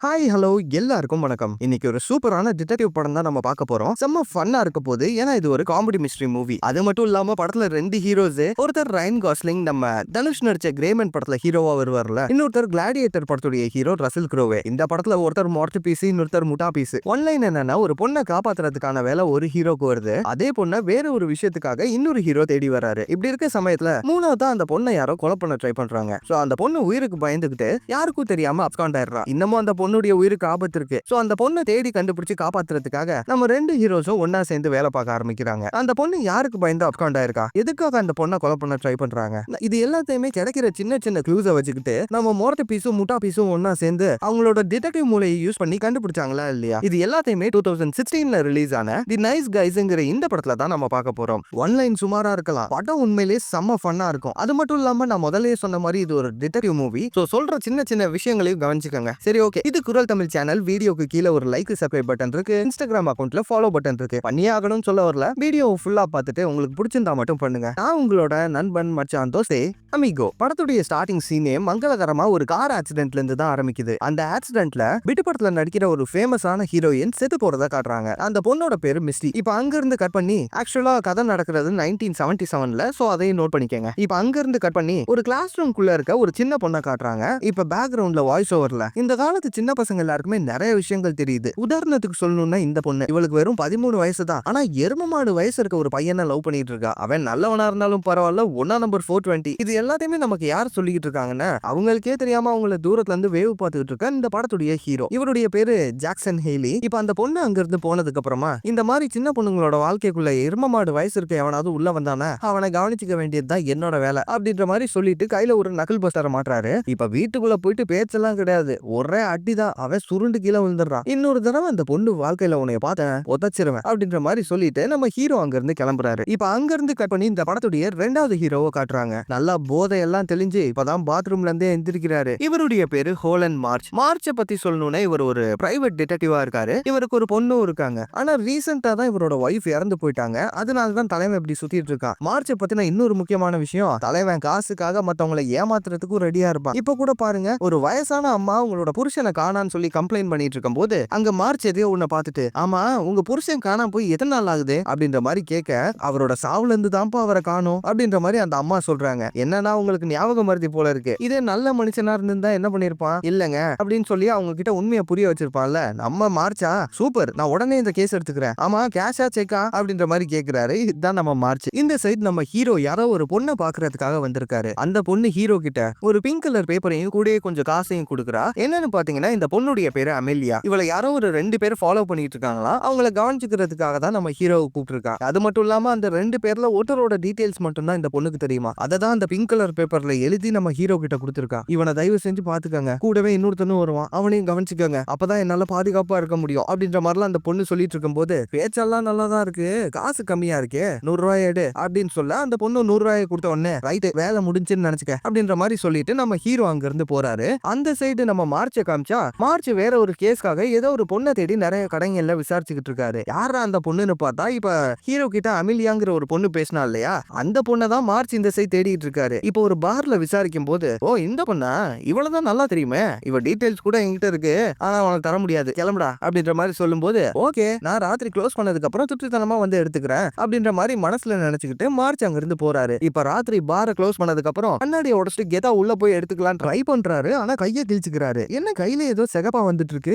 Hi hello எல்லாருக்கும் வணக்கம். இன்னைக்கு ஒரு சூப்பரான டிடெக்டிவ் படம் தான் நம்ம பார்க்க போறோம். செம்ம ஃபன்னா இருக்க போது, ஏன்னா இது ஒரு காமெடி மிஸ்ட்ரி மூவி. அது மட்டும் இல்லாம படத்துல ரெண்டு ஹீரோஸ், ஒருத்தர் ரைன் காஸ்லிங் நம்ம தனுஷ் நடிச்ச கிரேமன் படத்துல ஹீரோவா வருவார்ல, இன்னொருத்தர் கிளாடியேட்டர் படத்துடைய ஹீரோ ரசல் குரோவே. இந்த படத்துல ஒருத்தர் மொர்ட் பீஸ், இன்னொருத்தர் முட்டா பீஸ். ஒன்லைன் என்னன்னா, ஒரு பொண்ணை காப்பாத்துறதுக்கான வேலை ஒரு ஹீரோக்கு வருது. அதே பொண்ணை வேற ஒரு விஷயத்துக்காக இன்னொரு ஹீரோ தேடி வராரு. இப்படி இருக்க சமயத்துல மூணாவதா அந்த பொண்ணை யாரோ கொலை பண்ண ட்ரை பண்றாங்க. சோ அந்த பொண்ணு உயிருக்கு பயந்துகிட்டு யாருக்கும் தெரியாம அப்ஸ்காண்ட் ஆயிடுறா. இன்னமும் அந்த பொண்ணுடைய உயிருக்கு ஆபத்து இருக்கு. சோ அந்த பொண்ணை தேடி கண்டுபிடிச்சு காப்பாத்துறதுக்காக நம்ம ரெண்டு ஹீரோஸும் ஒன்னா சேர்ந்து வேலை பார்க்க ஆரம்பிக்கிறாங்க. அந்த பொண்ணு யாருக்கு பயந்து அப்காண்ட் ஆயிருக்கா, எதுக்காக அந்த பொண்ணை கொலை பண்ண ட்ரை பண்றாங்க, இது எல்லாத்தையுமே கிடைக்கிற சின்ன சின்ன க்ளூஸை வச்சுக்கிட்டு நம்ம மொரட்டு பீஸும் முட்டா பீஸும் ஒன்னா சேர்ந்து அவங்களோட டிடெக்டிவ் மூளையை யூஸ் பண்ணி கண்டுபிடிச்சாங்களா இல்லையா. இது எல்லாத்தையுமே 2016ல ரிலீஸ் ஆன தி நைஸ் கைஸ்ங்கிற இந்த படத்துல தான் நம்ம பார்க்க போறோம். ஒன்லைன் சுமாரா இருக்கலாம், படம் உண்மையிலேயே செம்ம ஃபன்னா இருக்கும். அது மட்டும் இல்லாம நான் முதல்லயே சொன்ன மாதிரி இது ஒரு டிடெக்டிவ் மூவி. சோ சொல்ற சின்ன சின்ன விஷயங்களையும் கவனிச்சுக்கோங்க. சரி, ஓகே. இது குரல் தமிழ் சேனல். வீடியோக்கு கீழே ஒரு லைக், சப்ஸ்கிரைப் பட்டன் இருக்கு. இன்ஸ்டாகிராம் அக்கவுண்ட்ல ஃபாலோ பட்டன் இருக்கு. பண்ணியே ஆகணும்னு சொல்ல வரல, வீடியோ ஃபுல்லா பார்த்துட்டு உங்களுக்கு பிடிச்சிருந்தா மட்டும் பண்ணுங்க. நான் உங்களோட நண்பன் மச்சான் தோசை அமிகோ. படத்துடைய ஸ்டார்டிங் சீனே மங்களகரமா ஒரு கார் ஆக்சிடென்ட்ல இருந்து தான் ஆரம்பிக்குது. அந்த ஆக்சிடென்ட்ல பிட்டு படத்துல நடிக்கிற ஒரு ஃபேமஸான ஹீரோயின் செத்து போறத காட்டுறாங்க. அந்த பொண்ணோட பேரு மிஸ்டி. இப்ப அங்க இருந்து கட் பண்ணி ஆக்சுவலா கதை நடக்கிறது 1977ல. சோ அதையும் நோட் பண்ணிக்கங்க. இப்ப அங்க இருந்து கட் பண்ணி ஒரு கிளாஸ் ரூம் குள்ள இருக்க ஒரு சின்ன பொண்ணை காட்டுறாங்க. இப்ப பேக்ரவுண்ட்ல வாய்ஸ் ஓவர்ல இந்த காலத்து சின்ன பசங்க எல்லாருக்குமே நிறைய விஷயங்கள் தெரியுது. உதாரணத்துக்கு சொல்லணும்னா இந்த பொண்ணு, இவளுக்கு வெறும் 13 வயசு தான். ஆனா எரும மாடு வயசு இருக்க ஒரு பையனை லவ் பண்ணிட்டு இருக்கா. அவன் நல்லவனா இருந்தாலும் பரவாயில்ல, ஒன்னா நம்பர் 420. இது எல்லாத்தையுமே நமக்கு யார் சொல்லிக்கிட்டு இருக்காங்கன்னா, அவங்களுக்கே தெரியாம அவங்கள தூரத்துல இருந்து வேவ் பார்த்துக்கிட்டு இருக்க இந்த படத்துடைய ஹீரோ. இவருடைய பேரு ஜாக்சன் ஹெய்லி. இப்ப அந்த பொண்ணு அங்க இருந்து போனதுக்கு அப்புறமா இந்த மாதிரி சின்ன பொண்ணுங்களோட வாழ்க்கைக்குள்ள எரும மாடு வயசு இருக்க எவனாவது உள்ள வந்தானா அவனை கவனிச்சுக்க வேண்டியதுதான் என்னோட வேலை அப்படின்ற மாதிரி சொல்லிட்டு கையில ஒரு நக்கல் பஸ்டரை மாட்டுறாரு. இப்ப வீட்டுக்குள்ள போயிட்டு பேச்செல்லாம் கிடையாது, ஒரே அடிதான். அவன் சுருண்டு கீழே விழுந்துடுறான். இன்னொரு தடவை அந்த பொண்ணு வாழ்க்கையில உன்னைய பார்த்தேன் உதச்சிருவேன் அப்படின்ற மாதிரி சொல்லிட்டு நம்ம ஹீரோ அங்க இருந்து கிளம்புறாரு. இப்ப அங்க இருந்து கட் பண்ணி இந்த படத்துடைய ரெண்டாவது ஹீரோவை காட்டுறாங்க. நல்லா போதை எல்லாம் தெளிஞ்சு இப்பதான் பாத்ரூம்ல இருந்தே எந்திரிக்கிறாரு. இவருடைய பேரு ஹோலன் மார்ச். மார்ச்சை பத்தி சொல்லணும்னா இவர் ஒரு பிரைவேட் டிடெக்டிவா இருக்காரு. இவருக்கு ஒரு பொண்ணும் இருக்காங்க. ஆனா ரீசெண்டா தான் இவரோட ஒய்ஃப் இறந்து போயிட்டாங்க. அதனாலதான் தலைவன் இப்படி சுத்திட்டு இருக்கான். மார்ச்சை பத்தின இன்னொரு முக்கியமான விஷயம், தலைவன் காசுக்காக மத்தவங்களை ஏமாத்துறதுக்கும் ரெடியா இருப்பான். இப்ப கூட பாருங்க, ஒரு வயசான அம்மா உங்களோட புருஷனை காணான்னு சொல்லி கம்ப்ளைண்ட் பண்ணிட்டு இருக்கும் போது அங்க மார்ச் எதையோ உன்னை பார்த்துட்டு, ஆமா உங்க புருஷன் காணாம போய் எத்தனை நாள் ஆகுது அப்படின்ற மாதிரி கேட்க, அவரோட சாவுல இருந்து தான்ப்பா அவரை காணோம் அப்படின்ற மாதிரி அந்த அம்மா சொல்றாங்க. என்னன்னா உங்களுக்கு ஞாபகம் மருதி போல இருக்கு. இதே நல்ல மனுஷனா இருந்தா என்ன பண்ணிருப்பான், இல்லங்க அப்படின்னு சொல்லி அவங்க கிட்ட உண்மையை புரிய வச்சிருப்பான்ல. நம்ம மார்ச்சா, சூப்பர், நான் உடனே இந்த கேஸ் எடுத்துக்கிறேன். ஆமா கேஷா செக்கா அப்படின்ற மாதிரி கேக்குறாரு. இதுதான் நம்ம மார்ச். இந்த சைடு நம்ம ஹீரோ யாரோ ஒரு பொண்ணை பாக்குறதுக்காக வந்திருக்காரு. அந்த பொண்ணு ஹீரோ கிட்ட ஒரு பிங்க் கலர் பேப்பரையும் கூட கொஞ்சம் காசையும் கொடுக்குறா. என்னன்னு பாத்தீங்கன்னா இந்த பொண்ணுடைய பேரு அமெலியா. இவளை யாரோ ஒரு 2 பேர் ஃபாலோ பண்ணிட்டு இருக்காங்களா. அவங்கள கவனிச்சுக்கிறதுக்காக தான் நம்ம ஹீரோவை கூப்பிட்டுருக்காங்க. அது மட்டும் இல்லாம அந்த 2 பேர்ல ஒருத்தரோட டீடைல்ஸ் மட்டும் தான் இந்த பொண்ணுக்கு தெரியுமா. அதை தான் அந்த பிங்க் கலர் பேப்பர்ல எழுதி நம்ம ஹீரோ கிட்ட கொடுத்துருக்கா. இவனை தயவு செஞ்சு பாத்துக்கங்க, கூடவே இன்னொருத்தனும் வருவான், அவனையும் கவனிச்சுக்கோங்க, அப்பதான் என்னால பாதுகாப்பா இருக்க முடியும் அப்படின்ற மாதிரிலாம் அந்த பொண்ணு சொல்லிட்டு இருக்கும் போது, பேச்செல்லாம் நல்லா தான் இருக்கு, காசு கம்மியா இருக்கு, 100 ரூபாய் எடு அப்படின்னு சொல்ல அந்த பொண்ணு 100 ரூபாய் கொடுத்த உடனே ரைட் வேலை முடிஞ்சுன்னு நினைச்சுக்க அப்படின்ற மாதிரி சொல்லிட்டு நம்ம ஹீரோ அங்க இருந்து போறாரு. அந்த சைடு நம்ம மார்ச்சை காமிச்சா, மார்ச் வேற ஒரு கேஸ்க்காக ஏதோ ஒரு பொண்ணை தேடி நிறைய கடைகள்ல விசாரிச்சுக்கிட்டு இருக்காரு. யாரா அந்த பொண்ணுன்னு பார்த்தா, இப்ப ஹீரோ கிட்ட அமிலியாங்கிற ஒரு பொண்ணு பேசினா இல்லையா, அந்த பொண்ணை தான் மார்ச் இந்த சைடு தேடிட்டு இருக்காரு. இப்போ ஒரு பார்ல விசாரிக்கும் போது, ஓ இந்த பொண்ணா, இவ்வளவுதான் நல்லா தெரியுமே, இவ டீடைல்ஸ் கூட என்கிட்ட இருக்கு, ஆனா உனக்கு தர முடியாது, கிளம்புடா அப்படின்ற மாதிரி சொல்லும் போது, ஓகே நான் ராத்திரி க்ளோஸ் பண்ணதுக்கு அப்புறம் திருப்தித்தனமா வந்து எடுத்துக்கிறேன் அப்படின்ற மாதிரி மனசுல நினைச்சுக்கிட்டு மார்ச் அங்க இருந்து போறாரு. இப்ப ராத்திரி பாரை க்ளோஸ் பண்ணதுக்கு அப்புறம் கண்ணாடியை உடச்சிட்டு கெத்தா உள்ள போய் எடுத்துக்கலாம் ட்ரை பண்றாரு. ஆனா கையை கிழிச்சுக்கிறாரு. என்ன கையில ஏதோ செகப்பா வந்துட்டு இருக்கு,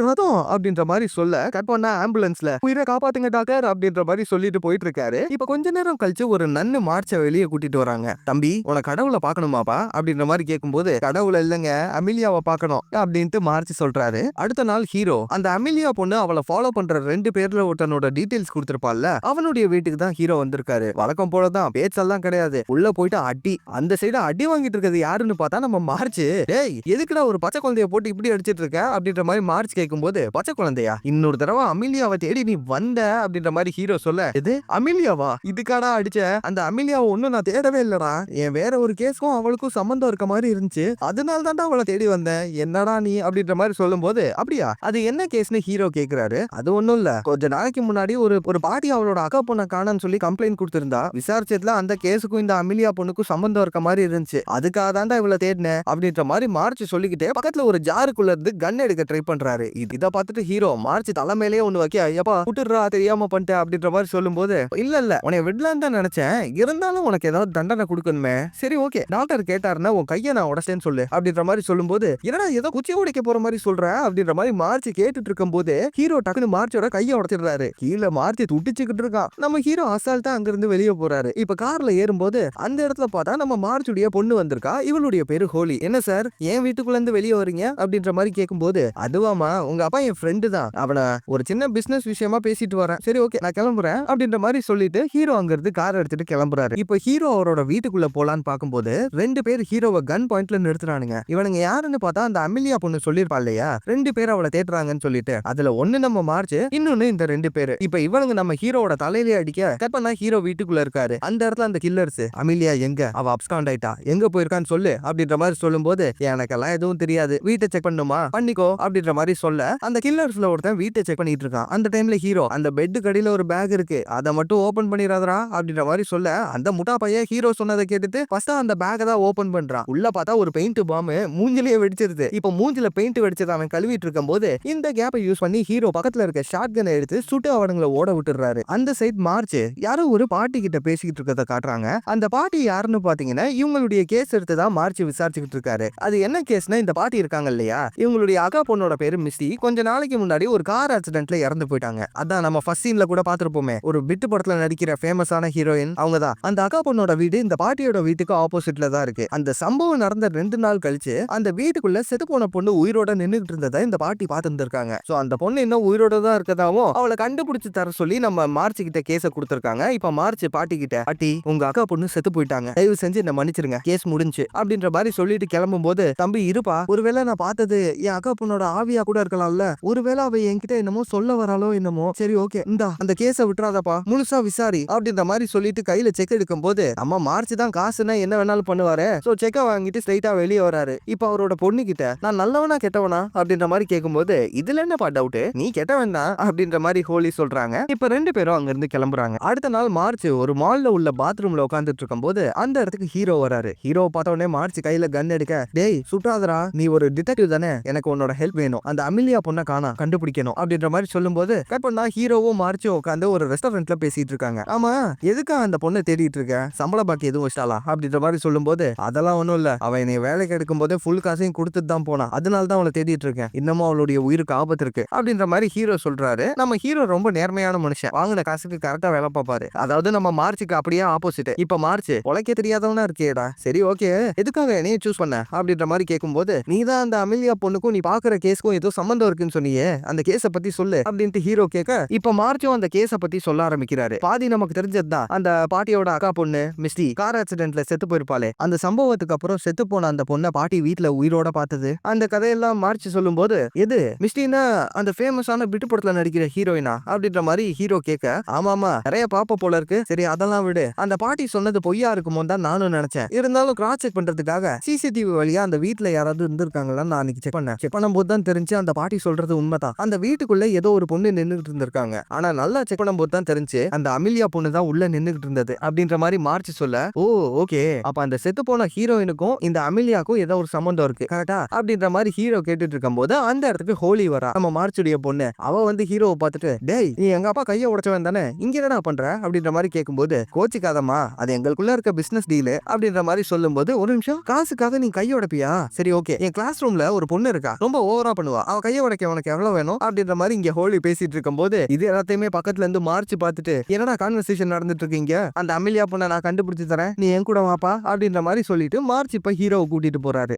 ரதம் அப்படின்ற மாதிரி சொல்ல கட் பண்ண ஆம்புலன்ஸ்ல உயிரை காப்பாத்துங்க டாக்டர் அப்படின்ற மாதிரி சொல்லிட்டு போயிட்டு இருக்காரு. இப்ப கொஞ்ச நேரம் கழிச்சு ஒரு நன்னு மார்ச்ச வெளியே கூட்டிட்டு வராங்க. தம்பி உன கடவுளை பாக்கணுமாப்பா அப்படின்ற மாதிரி கேட்கும்போது, கடவுளை இல்லங்க அமிலியாவை பார்க்கணும் அப்படின்ட்டு மார்ச் சொல்றாரு. அடுத்த நாள் ஹீரோ அந்த அமிலியா பொண்ணு அவளை ஃபாலோ பண்ற 2 பேர்ல ஒருத்தனோட டீடைல்ஸ் கொடுத்திருப்பான்ல, அவனுடைய வீட்டுக்கு தான் ஹீரோ வந்திருக்காரு. வழக்கம் போலதான் பேச்செல்லாம் கிடையாது, உள்ள போயிட்டு அடி. அந்த சைடு அடி வாங்கிட்டு இருக்கிறது யாருன்னு பார்த்தா நம்ம மார்ச். டேய் எதுக்குடா ஒரு பச்சை குழந்தைய போட்டு இப்படி அடிச்சிட்டு இருக்க அப்படின்ற மாதிரி மார்ச் கேட்கும்போது, பச்சை குழந்தையா, இன்னொரு தடவை அமிலியாவை தேடி நீ வந்த அப்படின்ற மாதிரி ஹீரோ சொல்ல, இது அமிலியாவா, இதுக்காடா அடிச்ச, அந்த அமிலியாவை ஒன்னும் நான் தேடவே இல்லடா, என் வேற ஒரு கேஸ்க்கும் அவளுக்கும் சம்பந்தம் இருக்க மாதிரி இருந்துச்சு, அதனால தான்டா அவளை தேடி வந்தேன், என்னடா நீ அப்படின்ற மாதிரி சொல்லும் போது, அப்படியா அது என்ன கேஸ்னு ஹீரோ கேக்குறாரு. அது ஒண்ணும் இல்ல, கொஞ்ச நாளைக்கு முன்னாடி ஒரு பாட்டி அவளோட அக்கா பொண்ணை காணன்னு சொல்லி கம்ப்ளைண்ட் கொடுத்திருந்தா, விசாரிச்சதுல அந்த கேஸுக்கும் இந்த அமிலியா பொண்ணுக்கும் சம்பந்தம் இருக்க மாதிரி இருந்துச்சு, அதுக்காக தான்டா இவளை தேடினேன் அப்படின்ற மாதிரி மார்ச் சொல்லிக்கிட்டே பக்கத்துல ஒரு ஜாருக்குள்ள வீட்டுக்குள்ள இருந்து கன் எடுக்க ட்ரை பண்றாரு. இத பார்த்துட்டு ஹீரோ மார்ச் தலைமையிலேயே ஒண்ணு வைக்க, ஐயப்பா குட்டுறா தெரியாம பண்ணிட்டேன் அப்படின்ற மாதிரி சொல்லும்போது, இல்ல உன்னை விடலான்னு தான் நினைச்சேன், இருந்தாலும் உனக்கு ஏதாவது தண்டனை கொடுக்கணுமே, சரி ஓகே டாக்டர் கேட்டாருன்னா உன் கையை நான் உடச்சேன்னு சொல்லு அப்படின்ற மாதிரி சொல்லும்போது, என்னடா ஏதோ குச்சி உடைக்க போற மாதிரி சொல்ற அப்படின்ற மாதிரி மார்ச் கேட்டுட்டு இருக்கும் போது ஹீரோ டக்குனு மார்ச்சோட கையை உடைச்சிடுறாரு. கீழே மார்ச் துடிச்சுக்கிட்டு இருக்கான். நம்ம ஹீரோ அசால்ட்டா அங்கிருந்து வெளியே போறாரு. இப்ப கார்ல ஏறும்போது அந்த இடத்துல பார்த்தா நம்ம மார்ச்சுடைய பொண்ணு வந்திருக்கா. இவளுடைய பேரு ஹோலி. என்ன சார் என் வீட்டுக்குள்ள இருந்து வெளியே வரீங்க அப்படின்ற மாதிரி கேட்கும்போது, அதுவாமா உங்க அப்பா என் ஃப்ரெண்டு தான், அவனை ஒரு சின்ன பிசினஸ் விஷயமா பேசிட்டு வரேன், சரி ஓகே நான் கிளம்புறேன் அப்படின்ற மாதிரி சொல்லிட்டு ஹீரோ அங்க இருந்து கார் எடுத்துட்டு கிளம்புறாரு. இப்ப ஹீரோ அவரோட வீட்டுக்குள்ள போலான்னு பார்க்கும்போது 2 பேர் ஹீரோவை கன் பாயிண்ட்ல நிறுத்துறானுங்க. இவனுங்க யாருன்னு பார்த்தா அந்த அமிலியா பொண்ணு சொல்லிருப்பா இல்லையா, 2 பேர் அவளை தேடுறாங்கன்னு சொல்லிட்டு, அதுல ஒண்ணு நம்ம மார்ச், இன்னொன்னு இந்த 2 பேரு. இப்ப இவனுங்க நம்ம ஹீரோவோட தலையிலே அடிக்க கட் பண்ணா ஹீரோ வீட்டுக்குள்ள இருக்காரு. அந்த இடத்துல அந்த கில்லர்ஸ், அமிலியா எங்க, அவ அப்ஸ்காண்ட் ஆயிட்டா, எங்க போயிருக்கான்னு சொல்லு அப்படின்ற மாதிரி சொல்லும்போது, எனக்கெல்லாம் எதுவும் தெரியாது, வீட்டை செக் பண்ணுமா பண்ணிக்கோ அப்படின்ற மாதிரி சொல்ல, அந்த கில்லர்ஸ்ல ஒருத்தன் வீட்டை செக் பண்ணிட்டு இருக்கான். அந்த டைம்ல ஹீரோ அந்த பெட் கடியில ஒரு பேக் இருக்கு, அதை மட்டும் ஓபன் பண்ணிடாதரா அப்படின்ற மாதிரி சொல்ல, அந்த முட்டா பையன் ஹீரோ சொன்னதை கேட்டுட்டு ஃபர்ஸ்ட் அந்த பேக்கை தான் ஓபன் பண்றான். உள்ள பார்த்தா ஒரு பெயிண்ட் பாம் மூஞ்சிலேயே வெடிச்சிருது. இப்ப மூஞ்சில பெயிண்ட் வெடிச்சது அவன் கழுவிட்டு இருக்கும் போது இந்த கேப்பை யூஸ் பண்ணி ஹீரோ பக்கத்துல இருக்க ஷாட் கனை எடுத்து சுட்டு அவனுங்களை ஓட விட்டுறாரு. அந்த சைட் மார்ச் யாரோ ஒரு பாட்டி கிட்ட பேசிக்கிட்டு இருக்கிறத காட்டுறாங்க. அந்த பாட்டி யாருன்னு பாத்தீங்கன்னா இவங்களுடைய கேஸ் எடுத்து தான் மார்ச் விசாரிச்சுக்கிட்டு இருக்காரு. அது என்ன கேஸ்னா, இந்த பாட்டி இருக்காங்க இல்லையா, இவங்களுடைய அக்கா பொண்ணோட பேரு மிஸ்டி. கொஞ்ச நாளைக்கு முன்னாடி ஒரு கார் ஆக்சிடென்ட்ல இறந்து போயிட்டாங்க. அதான் நம்ம ஃபர்ஸ்ட் சீன்ல கூட பாத்துருப்போமே, ஒரு பிட்டு படத்துல நடிக்கிற ஃபேமஸான ஹீரோயின் அவங்க தான். அந்த அக்கா பொண்ணோட வீடு இந்த பாட்டியோட வீட்டுக்கு ஆப்போசிட்ல தான் இருக்கு. அந்த சம்பவம் நடந்த 2 நாள் கழிச்சு அந்த வீட்டுக்குள்ள செத்து போன பொண்ணு உயிரோட நின்னுட்டு இருந்ததை இந்த பாட்டி பார்த்து இருந்திருக்காங்க. சோ அந்த பொண்ணு இன்னும் உயிரோட தான் இருக்கதாவும் அவளை கண்டுபிடிச்சு தர சொல்லி நம்ம மார்ச் கிட்ட கேஸ கொடுத்திருக்காங்க. இப்ப மார்ச் பாட்டி கிட்ட, பாட்டி உங்க அக்கா பொண்ணு செத்து போயிட்டாங்க, தயவு செஞ்சு என்ன மன்னிச்சிருங்க, கேஸ் முடிஞ்சு அப்படின்ற மாதிரி சொல்லிட்டு கிளம்பும் போது, தம்பி இருப்பா, ஒருவேளை நான் பார்த்தது என் அக்கா பொண்ணோட ஆவியா கூட இருக்கலாம்ல, ஒருவேளை அவ என்கிட்ட என்னமோ சொல்ல வராளோ என்னமோ, சரி ஓகே இந்தா அந்த கேஸ விட்டுறாதப்பா, முழுசா விசாரி அப்படின்ற மாதிரி சொல்லிட்டு கையில செக் எடுக்கும் போது, நம்ம மார்ச் தான் காசுன்னா என்ன வேணாலும் பண்ணுவாரு. சோ செக்க வாங்கிட்டு ஸ்ட்ரைட்டா வெளியே வராரு. இப்ப அவரோட பொண்ணு கிட்ட, நான் நல்லவனா கெட்டவனா அப்படின்ற மாதிரி கேட்கும்போது, இதுல என்னப்பா டவுட், நீ கெட்டவன் தான் அப்படின்ற மாதிரி ஹோலி சொல்றாங்க. இப்ப 2 பேரும் அங்க இருந்து கிளம்புறாங்க. அடுத்த நாள் மார்ச் ஒரு மால்ல உள்ள பாத்ரூம்ல உட்கார்ந்துட்டு இருக்கும் போது அந்த இடத்துக்கு ஹீரோ வராரு. ஹீரோ பார்த்த உடனே மார்ச் கையில கன் எடுக்க, டேய் சுட்டாதரா, நீ ஒரு டிடெக்டிவ் தானே, எனக்கு உன்னோட ஹெல்ப் வேணும், அந்த அமிலியா பொண்ணை காணா கண்டுபிடிக்கணும் அப்படின்ற மாதிரி சொல்லும்போது, கட் பண்ணா ஹீரோவும் மார்ச்சும் உட்காந்து ஒரு ரெஸ்டாரண்ட்ல பேசிட்டு இருக்காங்க. ஆமா எதுக்கா அந்த பொண்ணை தேடிட்டு இருக்க, சம்பள பாக்கி எதுவும் வச்சாலா அப்படின்ற மாதிரி சொல்லும்போது, அதெல்லாம் ஒண்ணும் இல்ல, அவ என்னை வேலைக்கு எடுக்கும் போது ஃபுல் காசையும் கொடுத்துட்டு தான் போனா, அதனால தான் அவளை தேடிட்டு இருக்கேன், இன்னமும் அவளுடைய உயிருக்கு ஆபத்து இருக்கு அப்படின்ற மாதிரி ஹீரோ சொல்றாரு. நம்ம ஹீரோ ரொம்ப நேர்மையான மனுஷன், வாங்கின காசுக்கு கரெக்டா வேலை பார்ப்பாரு. அதாவது நம்ம மார்ச்சுக்கு அப்படியே ஆப்போசிட். இப்ப மார்ச் உழைக்க தெரியாதவனா இருக்கேடா, சரி ஓகே எதுக்காக என்னைய சூஸ் பண்ண அப்படின்ற மாதிரி கேட்கும்போது, நீ தான் அந்த அமிலியா பொண்ணுக்கும் நீ பாக்குற கேஸ்க்கும் ஏதோ சம்பந்தம் இருக்குன்னு சொன்னியே, அந்த கேஸ பத்தி சொல்லு அப்படின்ட்டு ஹீரோ கேட்க, இப்ப மார்ச்சும் அந்த கேஸ பத்தி சொல்ல ஆரம்பிக்கிறாரு. பாதி நமக்கு தெரிஞ்சதுதான், அந்த பாட்டியோட அக்கா பொண்ணு மிஸ்டி கார் ஆக்சிடென்ட்ல செத்து போயிருப்பாளே, அந்த சம்பவத்துக்கு அப்புறம் செத்து போன அந்த பொண்ணை பாட்டி வீட்டுல உயிரோட பார்த்தது, அந்த கதையெல்லாம் மார்ச் சொல்லும் போது, எது மிஸ்டினா அந்த ஃபேமஸான பிட்டு படத்துல நடிக்கிற ஹீரோயினா அப்படின்ற மாதிரி ஹீரோ கேட்க, ஆமாமா நிறைய பாப்ப போல இருக்கு, சரி அதெல்லாம் விடு, அந்த பாட்டி சொன்னது பொய்யா இருக்குமோ தான் நானும் நினைச்சேன், இருந்தாலும் கிராஸ் செக் பண்றதுக்காக சிசிடிவி வழியா அந்த வீட்டுல யாராவது இருந்திருக்காங்களா நான் அன்னைக்கு செக் பண்ணும்போது தான் தெரிஞ்சு அந்த பாட்டி சொல்றது உண்மைதான், அந்த வீட்டுக்குள்ள ஏதோ ஒரு பொண்ணு நின்னுகிட்டு இருந்திருக்காங்க, ஆனா நல்லா செக் பண்ணும்போது தான் தெரிஞ்சு அந்த அமிலியா பொண்ணு தான் உள்ள நின்னுகிட்டு இருந்தது அப்படின்ற மாதிரி மார்ச் சொல்ல, ஓ ஓகே அப்ப அந்த செத்து போன ஹீரோயினுக்கும் இந்த அமிலியாக்கும் ஏதோ ஒரு சம்பந்தம் இருக்கு கரெக்டா அப்படின்ற மாதிரி ஹீரோ கேட்டுட்டு இருக்கும் போது அந்த இடத்துக்கு ஹோலி வரா, நம்ம மார்ச்சுடைய பொண்ணு. அவ வந்து ஹீரோவை பார்த்துட்டு, டேய் நீ எங்க அப்பா கையை உடைச்சவன் தானே, இங்க என்னடா பண்ற அப்படின்ற மாதிரி கேட்கும்போது, கோச்சிக்காதமா அது எங்களுக்குள்ள இருக்க பிசினஸ் டீல் அப்படின்ற மாதிரி சொல்லும்போது, ஒரு நிமிஷம் காசுக்காக நீ கையை உடைப்பியா, சரி ஓகே என் கிளாஸ் ரூம்ல ஒரு பொண்ணு இருக்கா, ரொம்ப ஓவரா பண்ணுவா, அவ கையை உடைக்க உனக்கு எவ்வளவு வேணும் அப்படின்ற மாதிரி இங்க ஹோலி பேசிட்டு இருக்கும் போது, இது எல்லாத்தையுமே பக்கத்துல இருந்து மார்ச் பார்த்துட்டு, என்னடா கான்வர்சேஷன் நடந்துட்டு இருக்கீங்க, அந்த அமிலியா பொண்ணை நான் கண்டுபிடிச்சு தரேன், நீ என் கூட வாப்பா அப்படின்ற மாதிரி சொல்லிட்டு மார்ச் இப்ப ஹீரோவை கூட்டிட்டு போறாரு.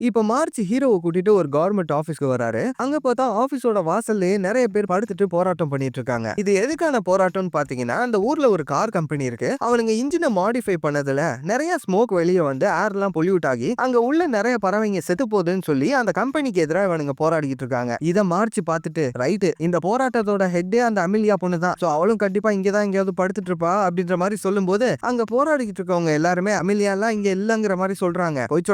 இப்ப மார்ச் ஹீரோவை கூட்டிட்டு ஒரு கவர்மெண்ட் ஆபீஸ்க்கு வராரு. அங்க பார்த்தா ஆபீஸோட வாசல்லே நிறைய பேர் படுத்துட்டு போராட்டம் பண்ணிட்டு இருக்காங்க. இது எதுக்கான போராட்டம்னு பாத்தீங்கன்னா, அந்த ஊர்ல ஒரு கார் கம்பெனி இருக்கு. அவனுங்க இன்ஜினை மாடிஃபை பண்ணதுல நிறைய ஸ்மோக் வெளியே வந்து ஏர்லாம் பொல்யூட் ஆகி அங்க உள்ள நிறைய பறவைங்க செத்து போகுதுன்னு சொல்லி அந்த கம்பெனிக்கு எதிராக இவனுங்க போராடிக்கிட்டு இருக்காங்க. இத மார்ச் பார்த்துட்டு, ரைட்டு இந்த போராட்டத்தோட ஹெட்டே அந்த அமிலியா பொண்ணு தான், சோ அவளும் கண்டிப்பா இங்கதான் எங்கேயாவது படுத்துட்டு இருப்பா அப்படின்ற மாதிரி சொல்லும் போது, அங்க போராடிக்கிட்டு இருக்கவங்க எல்லாருமே அமிலியா எல்லாம் இங்க இல்லங்கிற மாதிரி சொல்றாங்க. பொய்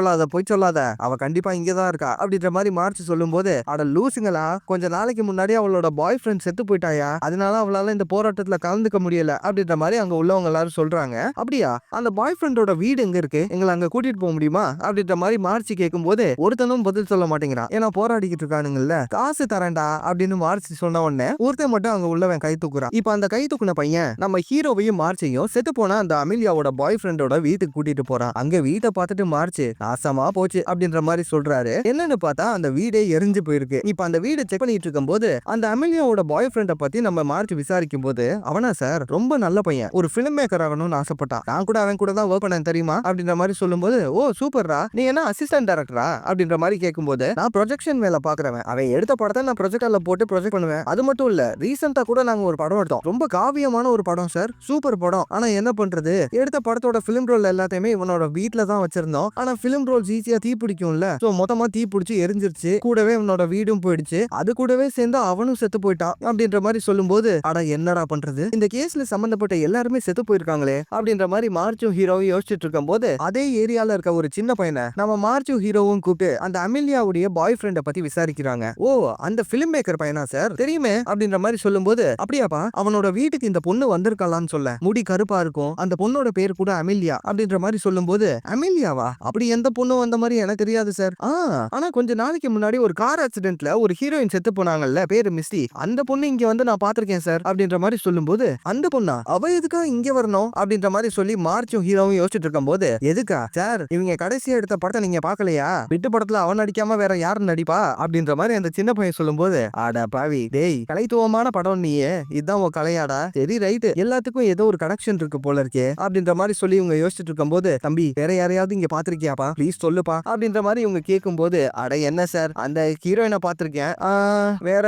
சொல்லாத அவ அவ கண்டிப்பா இங்கதான் இருக்கா அப்படின்ற மாதிரி மார்ச் சொல்லும் போது, அட லூசுங்களா, கொஞ்ச நாளைக்கு முன்னாடி அவளோட பாய் ஃப்ரெண்ட் செத்து போயிட்டாயா, அதனால அவளால இந்த போராட்டத்துல கலந்துக்க முடியல அப்படின்ற மாதிரி அங்க உள்ளவங்க எல்லாரும் சொல்றாங்க. அப்படியா, அந்த பாய் ஃப்ரெண்டோட வீடு எங்க இருக்கு, எங்களை அங்க கூட்டிட்டு போக முடியுமா அப்படின்ற மாதிரி மார்ச் கேட்கும் போது ஒருத்தனும் பதில் சொல்ல மாட்டேங்கிறான். ஏன்னா போராடிக்கிட்டு இருக்கானுங்கல்ல. காசு தரேன்டா அப்படின்னு மார்ச் சொன்ன உடனே ஒருத்தன் மட்டும் அங்க உள்ளவன் கை தூக்குறான். இப்ப அந்த கை தூக்குன பையன் நம்ம ஹீரோவையும் மார்ச்சையும் செத்து போன அந்த அமிலியாவோட பாய் ஃப்ரெண்டோட வீட்டுக்கு கூட்டிட்டு போறான். அங்க வீட்டை பார்த்துட்டு மார்ச் நாசமா போச்சு அப்படின்ற மாதிரி சொல்றாரு. என்னன்னு பார்த்தா அந்த வீடே எரிஞ்சு போயிருக்கு. இப்ப அந்த வீடு செக் பண்ணிட்டு இருக்கும் போது அந்த அமிலியாவோட பாய் ஃப்ரெண்டை பத்தி நம்ம மார்ச் விசாரிக்கும் போது, அவனா சார் ரொம்ப நல்ல பையன், ஒரு பிலிம் மேக்கர் ஆகணும்னு ஆசைப்பட்டான், நான் கூட அவன் கூட தான் ஒர்க் பண்ணேன் தெரியுமா அப்படின்ற மாதிரி சொல்லும்போது, ஓ சூப்பர்ரா, நீ என்ன அசிஸ்டன்ட் டைரக்டரா அப்படின்ற மாதிரி கேட்கும்போது, நான் ப்ரொஜெக்ஷன் வேலை பாக்குறவன், அவன் எடுத்த படத்தை நான் ப்ரொஜெக்டர்ல போட்டு ப்ரொஜெக்ட் பண்ணுவேன். அது மட்டும் இல்ல, ரீசெண்டா கூட நாங்க ஒரு படம் எடுத்தோம், ரொம்ப காவியமான ஒரு படம் சார், சூப்பர் படம். ஆனா என்ன பண்றது, எடுத்த படத்தோட பிலிம் ரோல் எல்லாத்தையுமே இவனோட வீட்ல தான் வச்சிருந்தோம். ஆனா பிலிம் ரோல்ஸ் ஈஸியா தீ பிடிக்கும்ல, சோ மொத்தமா தீ பிடிச்சி எரிஞ்சிருச்சு, கூடவே இவனோட வீடும் போயிடுச்சு, அது கூடவே சேர்ந்து அவனும் செத்து போயிட்டான் அப்படின்ற மாதிரி சொல்லும்போது, அட என்னடா பண்றது, இந்த கேஸ்ல சம்பந்தப்பட்ட எல்லாருமே செத்து போயிருக்காங்களே அப்படின்ற மாதிரி மார்ச்சும் ஹீரோவும் யோசிச்சுட்டு இருக்கும் போது, அதே ஏரியால இருக்க ஒரு சின்ன பையனை நம்ம மார்ச்சும் ஹீரோவும் கூப்பிட்டு அந்த அமிலியாவுடைய பாய் ஃப்ரெண்ட பத்தி விசாரிக்கிறாங்க. ஓ அந்த பிலிம் மேக்கர் பையனா சார், தெரியுமே அப்படின்ற மாதிரி சொல்லும்போது, அப்படியாப்பா, அவனோட வீட்டுக்கு இந்த பொண்ணு வந்திருக்கலாம்னு சொல்ல, முடி கருப்பா இருக்கும், அந்த பொண்ணோட பேர் கூட அமிலியா அப்படின்ற மாதிரி சொல்லும்போது, அமிலியாவா, அப்படி எந்த பொண்ணு வந்த மாதிரி எனக்கு தெரியாது சார். ஆனா கொஞ்ச நாளைக்கு முன்னாடி ஒரு கார் ஆக்சிடென்ட்ல ஒரு ஹீரோயின் செத்து போனாங்கல்ல, பேரு மிஸ்டி, அந்த பொண்ணு இங்க வந்து நான் பாத்திருக்கேன் சார் அப்படின்ற மாதிரி சொல்லும்போது, அந்த பொண்ணா, அவ எதுக்கா இங்க வரணும் அப்படின்ற மாதிரி சொல்லி மார்ச்சும் ஹீரோவும் யோசிச்சுட்டு இருக்கும் போது, எதுக்கா சார், இவங்க கடைசியா எடுத்த படத்தை நீங்க பாக்கலையா, விட்டு படத்துல அவன் நடிக்காம வேற யாரு நடிப்பா அப்படின்ற மாதிரி அந்த சின்ன பையன் சொல்லும்போது, அட பாவி டேய், கலைத்துவமான படம் நீயே, இதுதான் உன் கலையாடா, சரி ரைட்டு, எல்லாத்துக்கும் ஏதோ ஒரு கனெக்ஷன் இருக்கு போல இருக்கே அப்படின்ற மாதிரி சொல்லி இவங்க யோசிச்சுட்டு இருக்கும் போது, தம்பி வேற யாரையாவது இங்க பாத்திருக்கியாப்பா, ப்ளீஸ் சொல்லுப்பா அப்படின்ற மாதிரி இவங்க கேட்கும் போது, அட என்ன சார், அந்த ஹீரோயினை பாத்திருக்கேன், வேற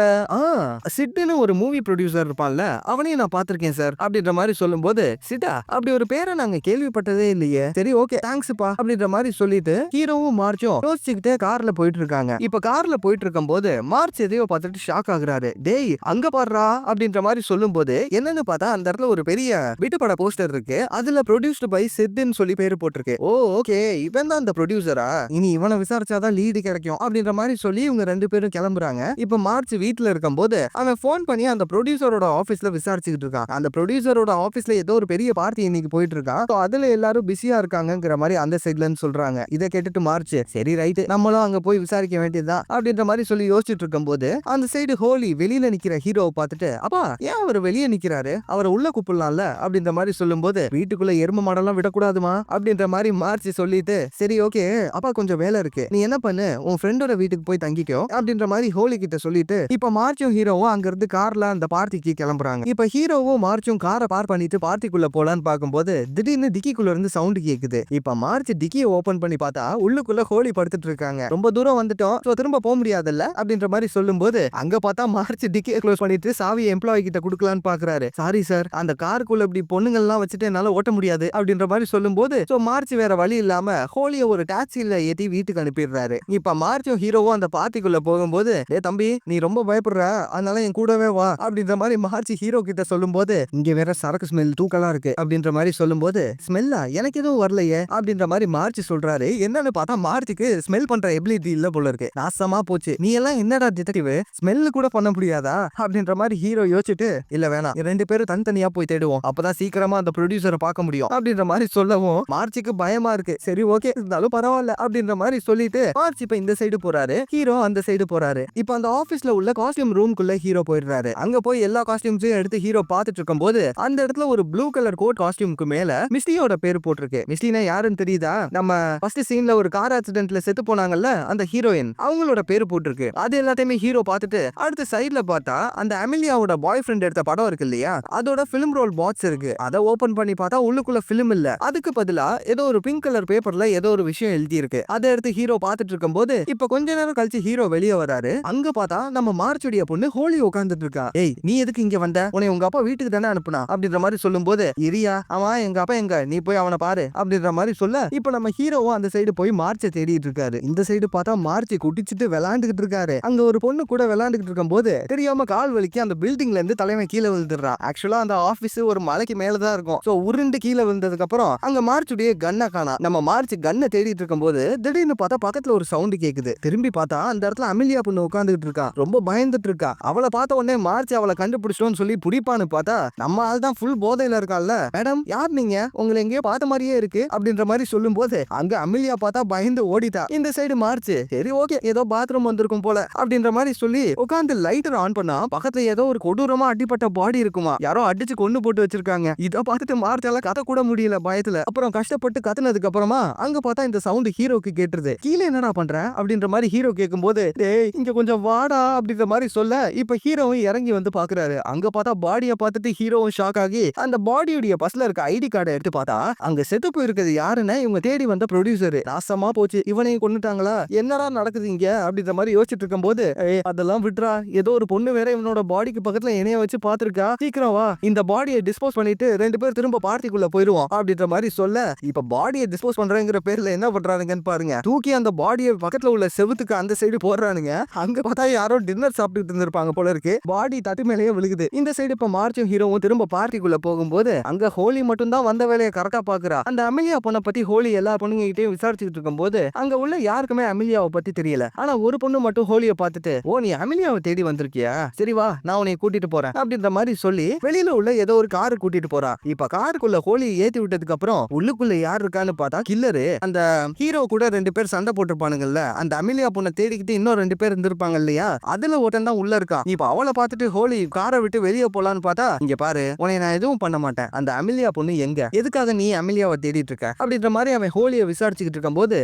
சிட்டுன்னு ஒரு மூவி ப்ரொடியூசர் இருப்பான்ல, அவனையும் நான் பாத்திருக்கேன் சார் அப்படின்ற மாதிரி சொல்லும்போது, சிட்டா அப்படி ஒரு பேரை நாங்க கேள்விப்பட்டதே இல்லையே, சரி ஓகே தேங்க்ஸ்ப்பா அப்படின்ற மாதிரி சொல்லிட்டு ஹீரோவும் மார்ச்சும் யோசிச்சுக்கிட்டே கார்ல போயிட்டு இருக்காங்க. இப்ப கார்ல போயிட்டு இருக்கும் போது மார்ச் எதையோ பார்த்துட்டு ஷாக் ஆகுறாரு. டேய் அங்க பாடுறா அப்படின்ற மாதிரி சொல்லும் போது, என்னன்னு பார்த்தா அந்த இடத்துல ஒரு பெரிய வீட்டுப்பட போஸ்டர் இருக்கு, அதுல ப்ரொடியூஸ்டு பை சித்துன்னு சொல்லி பேரு போட்டிருக்கு. ஓ ஓகே, இவன் தான் அந்த ப்ரொடியூசரா, இனி இவனை விசாரிச்சாதான் லீடு கிடைக்கும் அப்படின்ற மாதிரி சொல்லி இவங்க ரெண்டு பேரும் கிளம்புறாங்க. இப்ப மார்ச் வீட்டுல இருக்கும் போது அவன் போன் பண்ணி அந்த ப்ரொடியூசரோட ஆபீஸ்ல விசாரிச்சுக்கிட்டு இருக்கான். அந்த ப்ரொடியூசரோட ஆபீஸ்ல ஏதோ ஒரு பெரிய பார்ட்டி இன்னைக்கு போயிட்டு இருக்கான், அதுல எல்லாரும் பிஸியா இருக்காங்கிற மாதிரி அந்த சைட்லன்னு சொல்றாங்க. இதை கேட்டுட்டு மார்ச், சரி ரைட்டு, நம்மளும் அங்க போய் விசாரிக்க வேண்டியதுதான் அப்படின்ற மாதிரி சொல்லி யோசிச்சுட்டு இருக்கும் போது, அந்த சைடு ஹோலி வெளியில நிக்கிற ஹீரோவை பார்த்துட்டு, அப்பா ஏன் அவர் வெளியே நிக்கிறாரு, அவரை உள்ள கூப்பிடலாம்ல அப்படின்ற மாதிரி சொல்லும் போது, வீட்டுக்குள்ள எரும மாடெல்லாம் விடக்கூடாதுமா அப்படின்ற மாதிரி மார்ச் சொல்லிட்டு, சரி ஓகே அப்பா கொஞ்சம் வேலை இருக்கு, நீ என்ன பண்ணு, உன் ஃப்ரெண்டோட வீட்டுக்கு போய் தங்கிக்கோ அப்படின்ற மாதிரி ஹோலி கிட்ட சொல்லிட்டு, இப்ப மார்ச்சும் ஹீரோவும் அங்க இருந்து கார்ல அந்த பார்ட்டிக்கு கிளம்புறாங்க. இப்ப ஹீரோவும் மார்ச்சும் காரை பார்க் பண்ணிட்டு பார்ட்டிக்குள்ள போலான்னு பார்க்கும்போது, திடீர்னு டிக்கிக்குள்ள இருந்து சவுண்ட் கேக்குது. இப்ப மார்ச் டிக்கியை ஓபன் பண்ணி பார்த்தா உள்ளுக்குள்ள ஹோலி படுத்துட்டு இருக்காங்க. ரொம்ப தூரம் வந்துட்டோம், சோ திரும்ப போக முடியாதுல்ல அப்படின்ற மாதிரி சொல்லும்போது, அங்க பார்த்தா மார்ச் டிக்கியை க்ளோஸ் பண்ணிட்டு சாவியை எம்ப்ளாயி கிட்ட கொடுக்கலான்னு பாக்குறாரு. சாரி சார், அந்த காருக்குள்ள இப்படி பொண்ணுங்கள்லாம் வச்சுட்டு என்னால ஓட்ட முடியாது அப்படின்ற மாதிரி சொல்லும்போது, சோ மார்ச் வேற வழி இல்லாம ஹோலிய ஒரு டாக்ஸில ஏத்தி வீட்டுக்கு அனுப்பிடுறாரு. இப்ப மார்ச்சும் ஹீரோவும் அந்த பார்ட்டிக்குள்ள போகும்போது, டே தம்பி நீ ரொம்ப பயப்படுற, அதனால என் கூடவே வா அப்படின்ற மாதிரி மார்ச் ஹீரோ கிட்ட சொல்லும்போது, இங்க வேற சரக்கு ஸ்மெல் தூக்கலா இருக்கு அப்படின்ற மாதிரி சொல்லும்போது, ஸ்மெல்லா எனக்கு எதுவும் வரலையே அப்படின்ற மாதிரி மார்ச் சொல்றாரு. என்னன்னு பார்த்தா மார்ச்சுக்கு ஸ்மெல் பண்ற எபிலிட்டி இல்ல போல இருக்கு. நாசமா போச்சு, நீ எல்லாம் என்னடா டிடெக்டிவ், ஸ்மெல் கூட பண்ண முடியாதா அப்படின்ற மாதிரி ஹீரோ யோசிச்சுட்டு, இல்ல வேணாம் ரெண்டு பேரும் தனித்தனியா போய் தேடுவோம், அப்பதான் சீக்கிரமா அந்த ப்ரொடியூசரை பார்க்க முடியும் அப்படின்ற மாதிரி சொல்லவும் மார்ச்சுக்கு பயமா இருக்கு. சரி ஓகே இருந்தாலும் பரவாயில்ல அப்படின்ற மாதிரி சொல்லிட்டு மார்ச் இப்ப இந்த சைடு போறாரு, ஹீரோ அந்த சைடு போறாரு. இப்ப அந்த ஆபீஸ்ல உள்ள காஸ்டியூம் ரூம்குள்ள ஹீரோ போயிடுறாரு. அங்க போய் எல்லா காஸ்டியூம்ஸையும் எடுத்து ஹீரோ பார்த்துட்டு இருக்கும் போது, அந்த இடத்துல ஒரு ப்ளூ கலர் கோட் காஸ்டியூம்க்கு மேல மிஸ்டியோட பேர் போட்டிருக்கு. மிஸ்டினா யாருன்னு தெரியுதா, நம்ம ஃபர்ஸ்ட் சீன்ல ஒரு கார் ஆக்சிடென்ட்ல செத்து போனாங்கல்ல அந்த ஹீரோயின், அவங்களோட பேர் போட்டிருக்கு. அது எல்லாத்தையுமே ஹீரோ பார்த்துட்டு அடுத்த சைடுல பார்த்தா அந்த அமிலியாவோட பாய் ஃப்ரெண்ட் எடுத்த படம் இருக்கு இல்லையா, அதோட பிலிம் ரோல் பாக்ஸ் இருக்கு. அதை ஓபன் பண்ணி பார்த்தா உள்ளுக்குள்ள பிலிம் இல்ல, அதுக்கு பதிலா ஏதோ ஒரு பிங்க் கலர் பேப்பர்ல ஏதோ ஒரு விஷயம் எழுதி இருக்கு. அதை எடுத்து ஹீரோ பார்த்துட்டு இருக்கும் போது, இப்ப கொஞ்ச நேரம் கழிச்சு ஹீரோ வெளியே வராரு. அங்க பார்த்தா நம்ம மார்ச்சுடைய பொண்ணு ஹோலி உட்கார்ந்துட்டு இருக்கா. ஏய் நீ எதுக்கு இங்க வந்த, உன்னை உங்க அப்பா வீட்டுக்கு தானே அனுப்புனா அப்படின்ற மாதிரி சொல்லும் போது, இரியா அவன் எங்க அப்பா எங்க, நீ போய் அவனை பாரு அப்படின்ற மாதிரி சொல்ல, இப்ப நம்ம ஹீரோவும் அந்த சைடு போய் மார்ச்சை தேடிட்டு இருக்காரு. இந்த சைடு பார்த்தா மார்ச் குடிச்சிட்டு விளையாண்டுகிட்டு இருக்காரு. அங்க ஒரு பொண்ணு கூட விளையாண்டுகிட்டு இருக்கும் போது தெரியாம கால் வலிக்கு அந்த பில்டிங்ல இருந்து தலைவன் கீழே விழுந்துடுறான். ஆக்சுவலா அந்த ஆபீஸ் ஒரு மலைக்கு மேலதான் இருக்கும். சோ உருண்டு கீழே விழுந்ததுக்கு அப்புறம் அங்க மார்ச்சுடைய கன்னை காணா. நம்ம மார்ச் கன்னை தேடிட்டு இருக்கும் போது திடீர்னு பார்த்தா பக்கத்துல ஒரு சவுண்ட் கேக்குது. திரும்பி பார்த்தா அந்த இடத்துல அமிலியா பொண்ணு உட்கார்ந்துட்டு இருக்கா. ரொம்ப பயந்துட்டு இருக்கா. அவளை பார்த்த உடனே மார்ச் அவளை கண்டுபிடிச்சிட்டோம்னு சொல்லி புடிப்பான்னு பார்த்தா நம்ம ஆள் தான் ஃபுல் போதையில இருக்கான்ல. மேடம் யார் நீங்க? உங்களை எங்கேயோ பார்த்த மாதிரியே இருக்கு அப்படின்ற மாதிரி சொல்லும் போது அங்க அமிலியா பார்த்தா பயந்து ஓடிட்டா. இந்த சைடு மார்ச் சரி ஓகே ஏதோ பாத்ரூம் வந்திருக்கும் போல அப்படின்ற மாதிரி சொல்லி உட்கார்ந்து லைட்டர் ஆன் பண்ணா பக்கத்துல ஏதோ ஒரு கொடூரமா அடிப்பட்ட பாடி இருக்குமா. யாரோ அடிச்சு கொண்டு போட்டு வச்சிருக்காங்க. இதை பார்த்துட்டு மார்ச்சால கத்த கூட முடியல பயத்துல. அப்புறம் கஷ்டப்பட்டு கத்துனதுக்கு அப்புறமா அங்க பார்த்தா இந்த சவுண்ட் ஹீரோக்கு கேட்டுருது. கீழே என்னடா பண்ற அப்படின்ற மாதிரி ஹீரோ கேட்கும் போது டேய் இங்க கொஞ்சம் வாடா அப்படின்ற மாதிரி சொல்ல இப்ப ஹீரோவும் இறங்கி வந்து பாக்குறாரு. அங்க பார்த்தா பாடியை பார்த்துட்டு ஹீரோவும் ஷாக் ஆகி அந்த பாடியுடைய பஸ்ல இருக்க ஐடி கார்டை எடுத்து பார்த்தா அங்க செத்து போயிருக்கிறது யாருன்னு இவங்க தேடி வந்த ப்ரொடியூசர். நாசமா போச்சு இவனையும் கொண்டுட்டாங்களா என்னடா நடக்குது இங்க அப்படின்ற மாதிரி யோசிச்சுட்டு இருக்கும் போது அதெல்லாம் விட்றா ஏதோ ஒரு பொண்ணு வேற இவனோட பாடிக்கு பக்கத்துல இணைய வச்சு பாத்துருக்கா. சீக்கிரம் வா இந்த பாடியை டிஸ்போஸ் பண்ணிட்டு 2 பேர் திரும்ப பார்ட்டிக்குள்ள போயிருவோம் அப்படின்ற மாதிரி சொல்ல இப்ப பாடியை டிஸ்போஸ் பண்றேங்கிற பேர்ல என்ன பண்றானுங்கன்னு பாருங்க. தூக்கி அந்த பாடியை பக்கத்துல உள்ள செவுத்துக்கு அந்த சைடு போடுறானுங்க. அங்க பார்த்தா யாரோ டின்னர் சாப்பிட்டு இருந்திருப்பாங்க போல இருக்கு. பாடி தட்டு மேலேயே விழுகுது. இந்த சைடு இப்ப மார்ச்சும் ஹீரோவும் திரும்ப பார்ட்டிக்குள்ள போகும்போது அங்க ஹோலி மட்டும் தான் வந்த வேலையை கரெக்டா பாக்குறா. அந்த அமிலியா பொண்ணை பத்தி ஹோலி எல்லா பொண்ணுங்க கிட்டயும் விசாரிச்சுட்டு இருக்கும் போது அங்க உள்ள யாருக்குமே அமிலியாவை பத்தி தெரியல. ஆனா ஒரு பொண்ணு மட்டும் ஹோலியை பார்த்துட்டு ஓ நீ அமிலியாவை தேடி வந்திருக்கியா சரி வா நான் உன்னை கூட்டிட்டு போறேன் அப்படின்ற மாதிரி சொல்லி வெளியில உள்ள ஏதோ ஒரு காரு கூட்டிட்டு போறா. இப்ப காருக்குள்ள ஹோலி ஏத்தி விட்டதுக்கு அப்புறம் உள்ளுக்குள்ள யார் இருக்கான்னு பார்த்தா கில்லரு. அந்த ஹீரோ கூட 2 பேர் சண்டை போட்டிருப்பானுங்கல்ல அந்த அமிலியா பொண்ணை தேடிக்கிட்டு இன்னும் 2 பேர் இருந்திருப்பாங்க இல்லையா அதுல ஒருத்தன் தான் உள்ள இருக்கான். இப்ப அவளை பார்த்துட்டு ஹோலி காரை விட்டு வெளியே போலான்னு பார்த்தா இங்க பாரு உன்னை நான் எதுவும் பண்ண மாட்டேன். அந்த அமிலியா பொண்ணு எங்க எதுக்காக நீ அமிலியாவை தேடிட்டு இருக்க அப்படின்ற மாதிரி அவன் ஹோலியை விசாரிச்சுக்கிட்டு இருக்கும் போது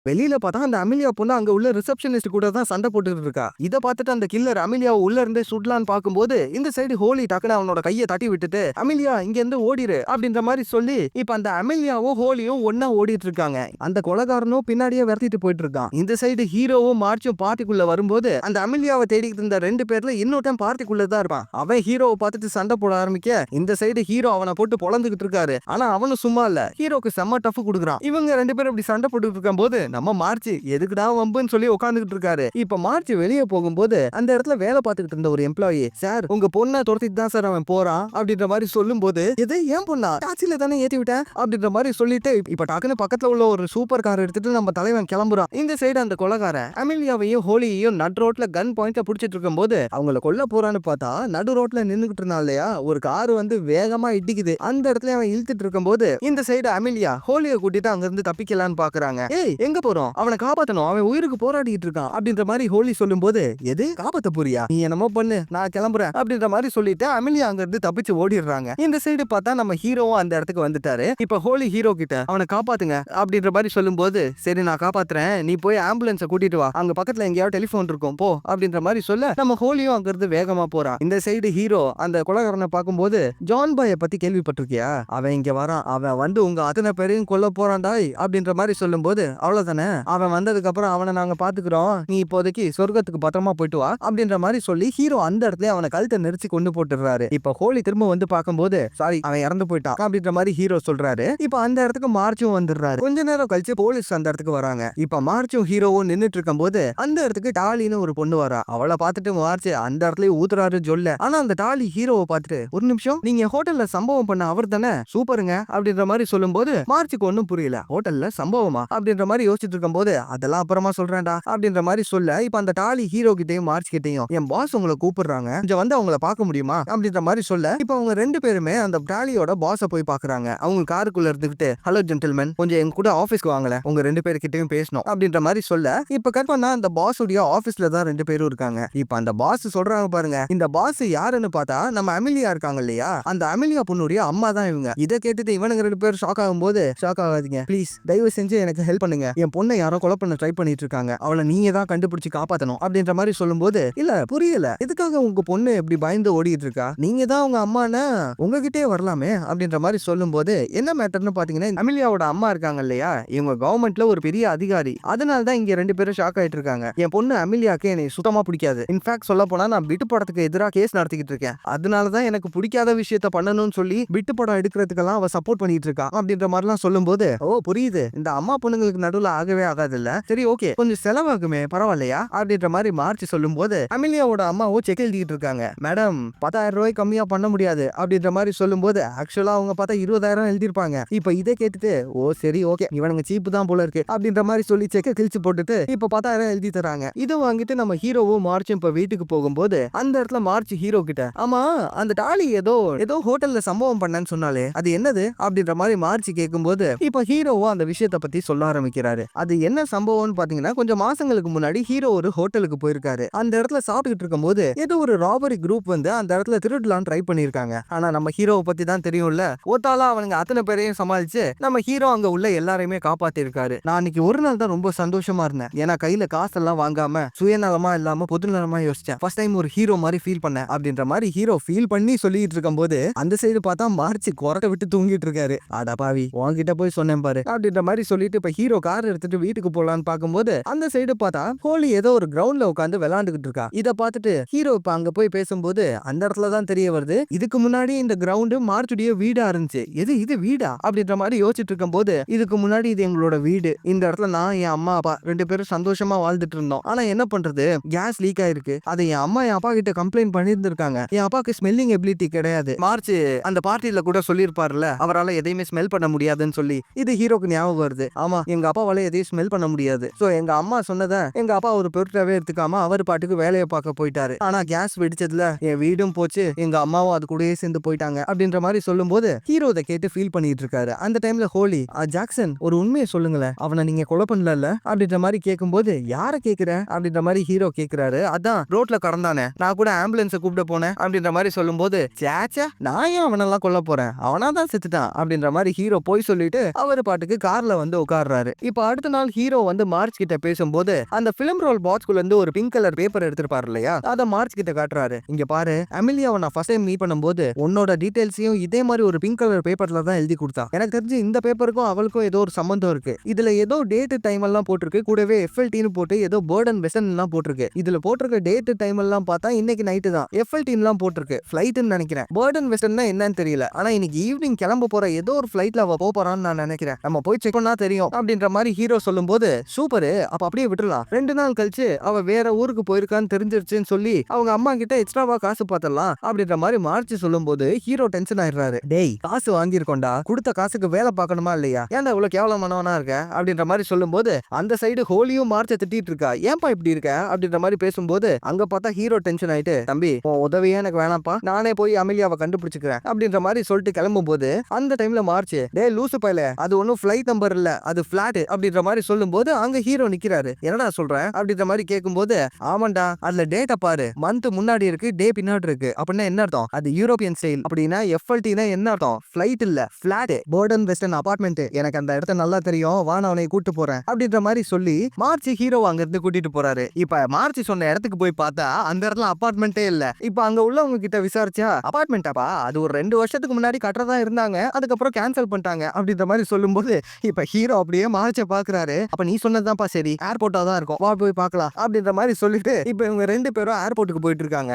வெளியில பார்த்தா அந்த அமிலியா பொண்ணு அங்க உள்ள ரிசப்ஷனிஸ்ட் கூட தான் சண்டை போட்டுட்டு இருக்கா. இதை பார்த்துட்டு அந்த கில்லர் அமிலியா உள்ள இருந்து சுடலான்னு பார்க்கும்போது இந்த சைடு ஹோலி டக்குன்னு அவனோட கையை தட்டி விட்டுட்டு அமிலியா இங்க இருந்து ஓடிரு அப்படின்ற மாதிரி சொல்லி இப்ப அந்த அமிலியாவும் ஹோலியும் ஒன்னா ஓடிட்டு இருக்காங்க. அந்த கொலைகாரனும் பின்னாடியே விரட்டிட்டு போயிட்டு இருக்கான். இந்த சைடு ஹீரோவும் மார்ச்சும் பார்ட்டிக்குள்ள வரும்போது அந்த அமிலியாவை தேடிக்கிட்டு இருந்த 2 பேர்ல இன்னொருத்தன் பார்ட்டிக்குள்ள தான் இருப்பான். அவன் ஹீரோவை பார்த்துட்டு சண்டை போட ஆரம்பிக்க இந்த சைடு ஹீரோ அவனை போட்டு பொழந்துகிட்டு இருக்காரு. ஆனா அவனும் சும்மா இல்ல ஹீரோக்கு செம்ம டஃப் கொடுக்குறான். இவங்க 2 பேரும் இப்படி சண்டை போட்டு இருக்கும் போது நம்ம மார்ச் எதுக்குடா வம்புன்னு சொல்லி உட்காந்துக்கிட்டு இருக்காரு. இப்ப மார்ச் வெளியே போகும்போது அந்த இடத்துல வேலை பார்த்துக்கிட்டு இருந்த ஒரு எம்ப்ளாயி சார் உங்க பொண்ணை துரத்திட்டு தான் சார் அவன் போறான் அப்படின்ற மாதிரி சொல்லும் போது எது ஏன் பொண்ணா டாக்ஸில தானே ஏத்தி விட்டேன் அப்படின்ற மாதிரி சொல்லிட்டு இப்ப டக்குன்னு பக்கத்துல உள்ள ஒரு சூப்பர் கார் எடுத்துட்டு நம்ம தலைவன் கிளம்புறான். இந்த சைடு அந்த கொலைகாரன் அமிலியாவையும் ஹோலியையும் நடு ரோட்ல கன் பாயிண்ட புடிச்சிட்டு இருக்கும் போது அவங்கள கொல்ல போறான்னு பார்த்தா நடு ரோட்ல நின்னுகிட்டு இருந்தான் இல்லையா ஒரு கார் வந்து வேகமா இடிக்குது. அந்த இடத்துல அவன் இழுத்துட்டு இருக்கும் போது இந்த சைடு அமிலியா ஹோலியை கூட்டிட்டு அங்க இருந்து தப்பிக்கலான்னு பாக்குறாங்க. ஏய் எங்க போறோம் அவனை காப்பாத்தணும் அவன் உயிருக்கு போராடிட்டு இருக்கான் அப்படின்ற மாதிரி ஹோலி சொல்லும் போது எது காப்பாத்த போறியா நீ என்னமோ பண்ணு நான் கிளம்புறேன் அப்படின்ற மாதிரி சொல்லிட்டு அமிலியா அங்க இருந்து தப்பிச்சு ஓடிடுறாங்க. இந்த சைடு பார்த்தா நம்ம ஹீரோவும் அந்த இடத்துக்கு வந்துட்டாரு. இப்ப ஹோலி ஹீரோ கிட்ட அவனை காப்பாத்துங்க அப்படின்ற மாதிரி சொல்லும் போது சரி நான் காப்பாத்துறேன் நீ போய் ஆம்புலன்ஸை கூட்டிட்டு வா அங்க பக்கத்துல எங்கேயாவது டெலிபோன் இருக்கும் போ அப்படின்ற மாதிரி சொல்ல நம்ம ஹோலியும் அங்க இருந்து வேகமா போறான். இந்த சைடு ஹீரோ அந்த கொலைகாரனை பார்க்கும்போது ஜான் பாயை பத்தி கேள்விப்பட்டிருக்கியா அவன் இங்க வரான் அவன் வந்து உங்க அத்தனை பேரையும் கொல்ல போறான்டாய் அப்படின்ற மாதிரி சொல்லும் போது அவ்வளவுதானே அவன் வந்ததுக்கு அப்புறம் அவனை நாங்க பாத்துக்கிறோம் நீ இப்போதைக்கு சொர்க்கத்துக்கு பத்திரமா போயிட்டு வா அப்படின்ற மாதிரி சொல்லி ஹீரோ அந்த இடத்துல அவனை கழுத்தை நெரிச்சு கொண்டு போட்டுறாரு. இப்ப ஹோலி திரும்ப வந்து பார்க்கும்போது சாரி அவன் இறந்து போயிட்டான் அப்படின்ற மாதிரி ஹீரோ சொல்றாரு. இப்ப அந்த இடத்துக்கு மார்ச்சும் வந்துடுறாரு. கொஞ்ச நேரம் கழிச்சு போலீஸ் அந்த இடத்துக்கு வராங்க. இப்ப மார்ச்சும் ஹீரோவும் நின்னுட்டு இருக்கும் போது அந்த இடத்துக்கு டாலின்னு ஒரு பொண்ணு வரா. அவளை பார்த்துட்டு மார்ச் அந்த இடத்துல ஊத்துறாரு ஜொல்ல. ஆனா அந்த டாலி ஹீரோவை பார்த்துட்டு ஒரு நிமிஷம் நீங்க ஹோட்டல்ல சம்பவம் பண்ண அவர் தானே சூப்பருங்க அப்படின்ற மாதிரி சொல்லும் போது மார்ச்சுக்கு ஒன்னும் புரியல. ஹோட்டல்ல சம்பவமா அப்படின்ற மாதிரி யோசிச்சுட்டு இருக்கும் போது அதெல்லாம் அப்புறமா சொல்றேன்டா அப்படின்ற மாதிரி சொல்ல இப்ப அந்த டாலி ஹீரோ கிட்டையும் மார்ச் கிட்டையும் என் பாஸ் உங்களை கூப்பிடுறாங்க கொஞ்சம் வந்து அவங்கள பார்க்க முடியுமா அப்படின்ற மாதிரி சொல்ல இப்ப அவங்க 2 பேருமே அந்த டாலியோட பாஸ போய் பாக்குறாங்க. அவங்க காருக்குள்ள இருந்துகிட்டு ஹலோ ஜென்டில்மேன் கொஞ்சம் எங்க கூட ஆபீஸ்க்கு வாங்கல உங்க 2 பேர்கிட்டயும் பேசணும் அப்படின்ற மாதிரி சொல்ல இப்ப கட் பண்ணா அந்த பாஸ் உடைய ஆபீஸ்ல தான் 2 பேரும் இருக்காங்க. இப்ப அந்த பாஸ் சொல்றாங்க பாருங்க இந்த பாஸ் யாருன்னு பார்த்தா நம்ம அமிலியா இருக்காங்க இல்லையா அந்த அமிலியா பொண்ணுடைய அம்மா தான் இவங்க. இதை கேட்டுட்டு இவனுங்க 2 பேரும் ஷாக் ஆகும் போது ஷாக் ஆகாதீங்க ப்ளீஸ் தயவு செஞ்சு எனக்கு ஹெல்ப் பண்ணுங்க என் பொண்ணை யாரோ கொலை பண்ண ட்ரை பண்ணிட்டு இருக்காங்க அவளை நீங்க தான் கண்டுபிடிச்சு காப்பாத்தணும் அப்படின்ற மாதிரி சொல்லும்போது இல்ல புரியல எதுக்காக உங்க பொண்ணு எப்படி பயந்து ஓடிட்டு இருக்கா நீங்க தான் உங்க அம்மானா உங்ககிட்டே வரலாமே அப்படின்ற மாதிரி சொல்லும் போது என்ன மேட்டர்னு பாத்தீங்கன்னா அமிலியாவோட அம்மா இருக்காங்க இல்லையா இவங்க கவர்மெண்ட்ல ஒரு பெரிய அதிகாரி. அதனால தான் இங்க 2 பேரும் ஷாக் ஆயிட்டு இருக்காங்க. என் பொண்ணு அமிலியாக்கு என்னை சுத்தமா பிடிக்காது. இன்ஃபேக்ட் சொல்ல போனா நான் பிட்டு படத்துக்கு எதிராக கேஸ் நடத்திக்கிட்டு இருக்கேன். அதனாலதான் எனக்கு பிடிக்காத விஷயத்த பண்ணணும்னு சொல்லி பிட்டு படம் எடுக்கிறதுக்கெல்லாம் அவ சப்போர்ட் பண்ணிட்டு இருக்கா அப்படின்ற மாதிரிலாம் சொல்லும் போது ஓ புரியுது இந்த அம்மா பொண்ணுங்களுக்கு நடுவுல ஆகவே ஆகாதுல்ல, சரி ஓகே கொஞ்சம் செலவாகுமே பரவாயில்லையா அப்படின்ற மாதிரி மார்ச் சொல்லும் போது அமிலியாவோட அம்மாவும் செக் எழுதிட்டு இருக்காங்க. மேடம் 10,000 ரூபாய் கம்மியா பண்ண முடியாது அப்படின்ற மாதிரி சொல்லும் போது ஆக்சுவலா அவங்க பார்த்தா 20,000 எழுதிருப்பாங்க. இப்ப இதை கேட்டுட்டு ஓ சரி ஓகே இவனுங்க சீப்பு தான் போல இருக்கு அப்படின்ற மாதிரி சொல்லி செக்க கிழிச்சு போட்டுட்டு இப்ப 10,000 எழுதி தராங்க. இதை வாங்கிட்டு நம்ம ஹீரோவும் மார்ச்சும் இப்ப வீட்டுக்கு போகும்போது அந்த இடத்துல மார்ச் ஹீரோ கிட்ட ஆமா அந்த டாலி ஏதோ ஏதோ ஹோட்டல்ல சம்பவம் பண்ணேன்னு சொன்னாலே அது என்னது அப்படின்ற மாதிரி மார்ச் கேட்கும்போது இப்ப ஹீரோவும் அந்த விஷயத்த பத்தி சொல்ல ஆரம்பிக்கிறாரு. அது என்ன சம்பவம்னு பாத்தீங்கன்னா கொஞ்சம் மாசங்களுக்கு முன்னாடி ஹீரோ ஒரு ஹோட்டலுக்கு போயிருக்காரு. அந்த இடத்துல சாப்பிட்டுட்டு இருக்கும்போது ஏதோ ஒரு ராபரி குரூப் வந்து அந்த இடத்துல திருடலாம் ட்ரை பண்ணிருக்காங்க. ஆனா நம்ம ஹீரோவை பத்தி தான் தெரியும்ல, ஒத்தாலா அவனுங்க அத்தனை பேரையும் சமாளிச்சு நம்ம ஹீரோ அங்க உள்ள எல்லாரையுமே காப்பாத்தி இருக்காரு. நான் அன்னைக்கு ஒரு நாள் தான் ரொம்ப சந்தோஷமா இருந்தேன். ஏன்னா கையில காசெல்லாம் வாங்காம சுயநலமா இல்லாம பொதுநலமா யோசிச்சேன். ஃபர்ஸ்ட் டைம் ஒரு ஹீரோ மாதிரி ஃபீல் பண்ணேன் அப்படின்ற மாதிரி ஹீரோ ஃபீல் பண்ணி சொல்லிட்டு இருக்கும்போது அந்த சைடு பார்த்தா மார்ச் கொரட்டை விட்டு தூங்கிட்டு இருக்காரு. அட பாவி உன்கிட்ட போய் சொன்னேன் பாரு அப்படின்ற மாதிரி சொல்லிட்டு இப்ப ஹீரோ கார் எடுத்துட்டு வீட்டுக்கு போலான்னு பார்க்கும்போது அந்த சைடு பார்த்தா ஹோலி ஏதோ ஒரு கிரவுண்ட்ல உட்காந்து விளையாண்டுகிட்டு இருக்கா. இதை பார்த்துட்டு ஹீரோ இப்ப அங்க போய் பேசும்போது அந்த இடத்துல தான் தெரிய வருது இதுக்கு முன்னாடி இந்த கிரவுண்ட் மார்ச்சுடைய வீடா இருந்துச்சு. இது வீடா அப்படின்ற மாதிரி யோசிச்சுட்டு இருக்கும் போது இதுக்கு முன்னாடி இது எங்களோட வீடு. இந்த இடத்துல நான் என் அம்மா அப்பா 2 பேரும் சந்தோஷமா வாழ்ந்துட்டு இருந்தோம். ஆனா என்ன பண்றது கேஸ் லீக் ஆயிருக்கு. அதை என் அம்மா என் அப்பா கிட்ட கம்ப்ளைண்ட் பண்ணியிருந்திருக்காங்க. என் அப்பாக்கு ஸ்மெல்லிங் எபிலிட்டி கிடையாது. மார்ச் அந்த பார்ட்டியில கூட சொல்லியிருப்பாருல அவரால் எதையுமே ஸ்மெல் பண்ண முடியாதுன்னு சொல்லி. இது ஹீரோக்கு ஞாபகம் வருது. ஆமா எங்க அப்பாவால எதையும் ஸ்மெல் பண்ண முடியாது. சோ எங்க அம்மா சொன்னதை எங்க அப்பா ஒரு பொருட்டாவே எடுத்துக்காம அவர் பாட்டுக்கு வேலையை பார்க்க போயிட்டாரு. ஆனா கேஸ் வெடிச்சதுல என் வீடும் போச்சு எங்க அம்மாவும் அது கூடயே சேர்ந்து போயிட்டாங்க அப்படின்ற மாதிரி சொல்லும் போது ஹீரோ இதை கேட்டு ஃபீல் பண்ணிட்டு இருக்காரு. அந்த டைம்ல ஹோலி ஜாக்சன் ஒரு உண்மையை சொல்லுங்களேன் அவனை நீங்க கொலை பண்ணல அப்படின்ற மாதிரி கேட்கும்போது யார கேக்குற அப்படின்ற மாதிரி ஹீரோ கேக்குறாரு. அதான் ரோட்ல கடந்தானே நான் கூட ஆம்புலன்ஸை கூப்பிட போனேன் அப்படின்ற மாதிரி சொல்லும் போது சேச்சா நான் ஏன் அவனெல்லாம் கொல்ல போறேன் அவனாதான் செத்துட்டான் அப்படின்ற மாதிரி ஹீரோ போய் சொல்லிட்டு அவர் பாட்டுக்கு கார்ல வந்து உட்கார்றாரு. இப்ப அடுத்த நாள் ஹீரோ வந்து மார்ச் கிட்ட பேசும்போது அந்த பிலிம் ரோல் பாக்ஸ்குள்ள இருந்து ஒரு பிங்க் கலர் பேப்பர் எடுத்துருப்பாரு இல்லையா அதை மார்ச் கிட்ட காட்டுறாரு. இங்க பாரு அமிலியாவை நான் ஃபர்ஸ்ட் டைம் மீட் பண்ணும்போது உன்னோட டீடைல்ஸையும் இதே மாதிரி ஒரு பிங்க் கலர் பேப்பர்ல தான் எழுதி கொடுத்தா. எனக்கு தெரிஞ்சு இந்த பேப்பருக்கும் அவளுக்கும் ஏதோ ஒரு சம்பந்தம் இருக்கு. இதுல ஏதோ டேட் டைம் எல்லாம் போட்டிருக்கு கூடவே எஃப்எல்டின்னு போட்டு ஏதோ பேர்டன் வெசன் எல்லாம் போட்டிருக்கு. இதுல போட்டிருக்க டேட் டைம் எல்லாம் பார்த்தா இன்னைக்கு நைட்டு தான் எஃப்எல்டின் எல்லாம் போட்டிருக்கு ஃபிளைட்னு நினைக்கிறேன். பேர்டன் வெசன்னா என்னன்னு தெரியல. ஆனா இன்னைக்கு ஈவினிங் கிளம்ப போற ஏதோ ஒரு ஃபிளைட்ல அவ போறான்னு நான் நினைக்கிறேன். நம்ம போய் செக் பண்ணா தெரியும் அப்படின்ற மாதிரி ஹீரோ சொல்லும் போது சூப்பரு அப்ப அப்படியே விட்டுலாம். 2 நாள் கழிச்சு அவ வேற ஊருக்கு போயிருக்கான்னு தெரிஞ்சிருச்சுன்னு சொல்லி அவங்க அம்மா கிட்ட எக்ஸ்ட்ராவா காசு பார்த்தலாம் அப்படின்ற மாதிரி மார்ச் சொல்லும் போது ஹீரோ டென்ஷன் ஆயிடுறாரு. டேய் காசு வாங்கியிருக்கோண்டா கொடுத்த காசுக்கு வேலை பார்க்கணுமா இல்லையா ஏன்டா இவ்வளவு கேவலமானவனா இருக்க அப்படின்ற மாதிரி சொல்லும் போது அந்த சைடு ஹோலியும் மார்ச்சை திட்டிட்டு இருக்கா. ஏன்பா இப்படி இருக்க அப்படின்ற மாதிரி பேசும்போது அங்க பார்த்தா ஹீரோ டென்ஷன் ஆயிட்டு தம்பி உன் உதவியே எனக்கு வேணாப்பா நானே போய் அமிலியாவை கண்டுபிடிச்சுக்கிறேன் அப்படின்ற மாதிரி சொல்லிட்டு கிளம்பும் போது அந்த டைம்ல மார்ச் டே லூசு பையல அது ஒன்னும் ஃபிளைட் நம்பர் இல்ல அது பிளாட் அப்படின்ற மாதிரி சொல்லும் போது அங்க ஹீரோ நிக்கிறாரு. என்னடா சொல்றேன் அப்படின்ற மாதிரி கேட்கும்போது ஆமாண்டா அதுல டேட்டா பாரு மந்த் முன்னாடி இருக்கு டே பின்னாடி இருக்கு அப்படின்னா என்ன அர்த்தம் அது யூரோப்பியன் ஸ்டைல் அப்படின்னா எஃப்எல்டினா என்ன அர்த்தம் ஃபிளைட் இல்ல பிளாட் பேர்டன் வெஸ்டர்ன் அபார்ட்மெண்ட் எனக்கு அந்த இடத்த நல்லா தெரியும் வா நான் அவனை கூட்டு போறேன் அப்படின்ற மாதிரி சொல்லி மார்ச் ஹீரோ அங்க இருந்து கூட்டிட்டு போறாரு. இப்ப மார்ச் சொன்ன இடத்துக்கு போய் பார்த்தா அந்த இடத்துல அபார்ட்மெண்ட்டே இல்ல. இப்ப அங்க உள்ளவங்க கிட்ட விசாரிச்சா அபார்ட்மெண்டாப்பா அது ஒரு 2 வருஷத்துக்கு முன்னாடி கட்டுறதா இருந்தாங்க அதுக்கப்புறம் கேன்சல் பண்ணிட்டாங்க அப்படின்ற மாதிரி சொல்லும்போது இப்ப ஹீரோ அப்படியே மார்ச்ச பாக்குறாரு. அப்ப நீ சொன்னதுதான்ப்பா சரி ஏர்போர்ட்டா தான் இருக்கும் வா போய் பார்க்கலாம் அப்படின்ற மாதிரி சொல்லிட்டு இப்ப இவங்க 2 பேரும் ஏர்போர்ட்டுக்கு போயிட்டு இருக்காங்க.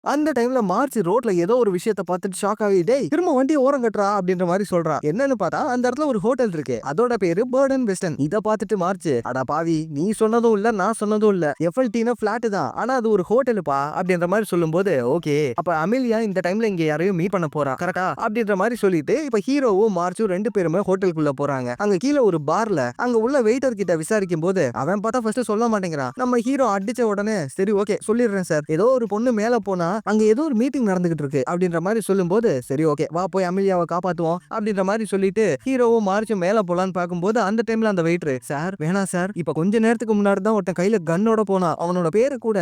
அந்த டைம்ல மார்ச் ரோட்ல ஏதோ ஒரு விஷயத்தை பார்த்துட்டு ஷாக் ஆகி டேய் திரும்ப வண்டியை ஓரம் கட்டுறா அப்படின்ற மாதிரி சொல்றா. என்னன்னு பார்த்தா அந்த இடத்துல ஒரு ஹோட்டல் இருக்கு அதோட பேரு பேர்டன் வெஸ்டர்ன். இதை பார்த்துட்டு மார்ச் அடா பாவி நீ சொன்னதும் இல்ல நான் சொன்னதும் இல்ல எஃப்எல்டினா பிளாட் தான் ஆனா அது ஒரு ஹோட்டலுப்பா அப்படின்ற மாதிரி சொல்லும் போது ஓகே அப்ப அமிலியா இந்த டைம்ல இங்க யாரையும் மீட் பண்ண போறா கரெக்டா அப்படின்ற மாதிரி சொல்லிட்டு இப்ப ஹீரோவும் மார்ச்சும் 2 பேருமே ஹோட்டலுக்குள்ள போறாங்க. அங்க கீழே ஒரு பார்ல அங்க உள்ள வெயிட்டர் கிட்ட விசாரிக்கும் போது அவன் பார்த்தா ஃபர்ஸ்ட் சொல்ல மாட்டேங்கிறான். நம்ம ஹீரோ அடிச்ச உடனே சரி ஓகே சொல்லிடுறேன் சார் ஏதோ ஒரு பொண்ணு மேல போனா அங்க ஏதோ ஒரு மீட்டிங் நடந்துகிட்டு இருக்கு அப்படின்ற மாதிரி சொல்லும்போது சரி ஓகே வா போய் அமிலியாவை காப்பாத்துவோம் அப்படின்ற மாதிரி சொல்லிட்டு ஹீரோவும் மார்ச்சும் மேல போலான்னு பார்க்கும்போது அந்த டைம்ல அந்த வெயிட்டர் சார் வேணா சார் இப்ப கொஞ்ச நேரத்துக்கு முன்னாடி தான் ஒருத்தன் கையில கன்னோட போனா அவனோட பேரு கூட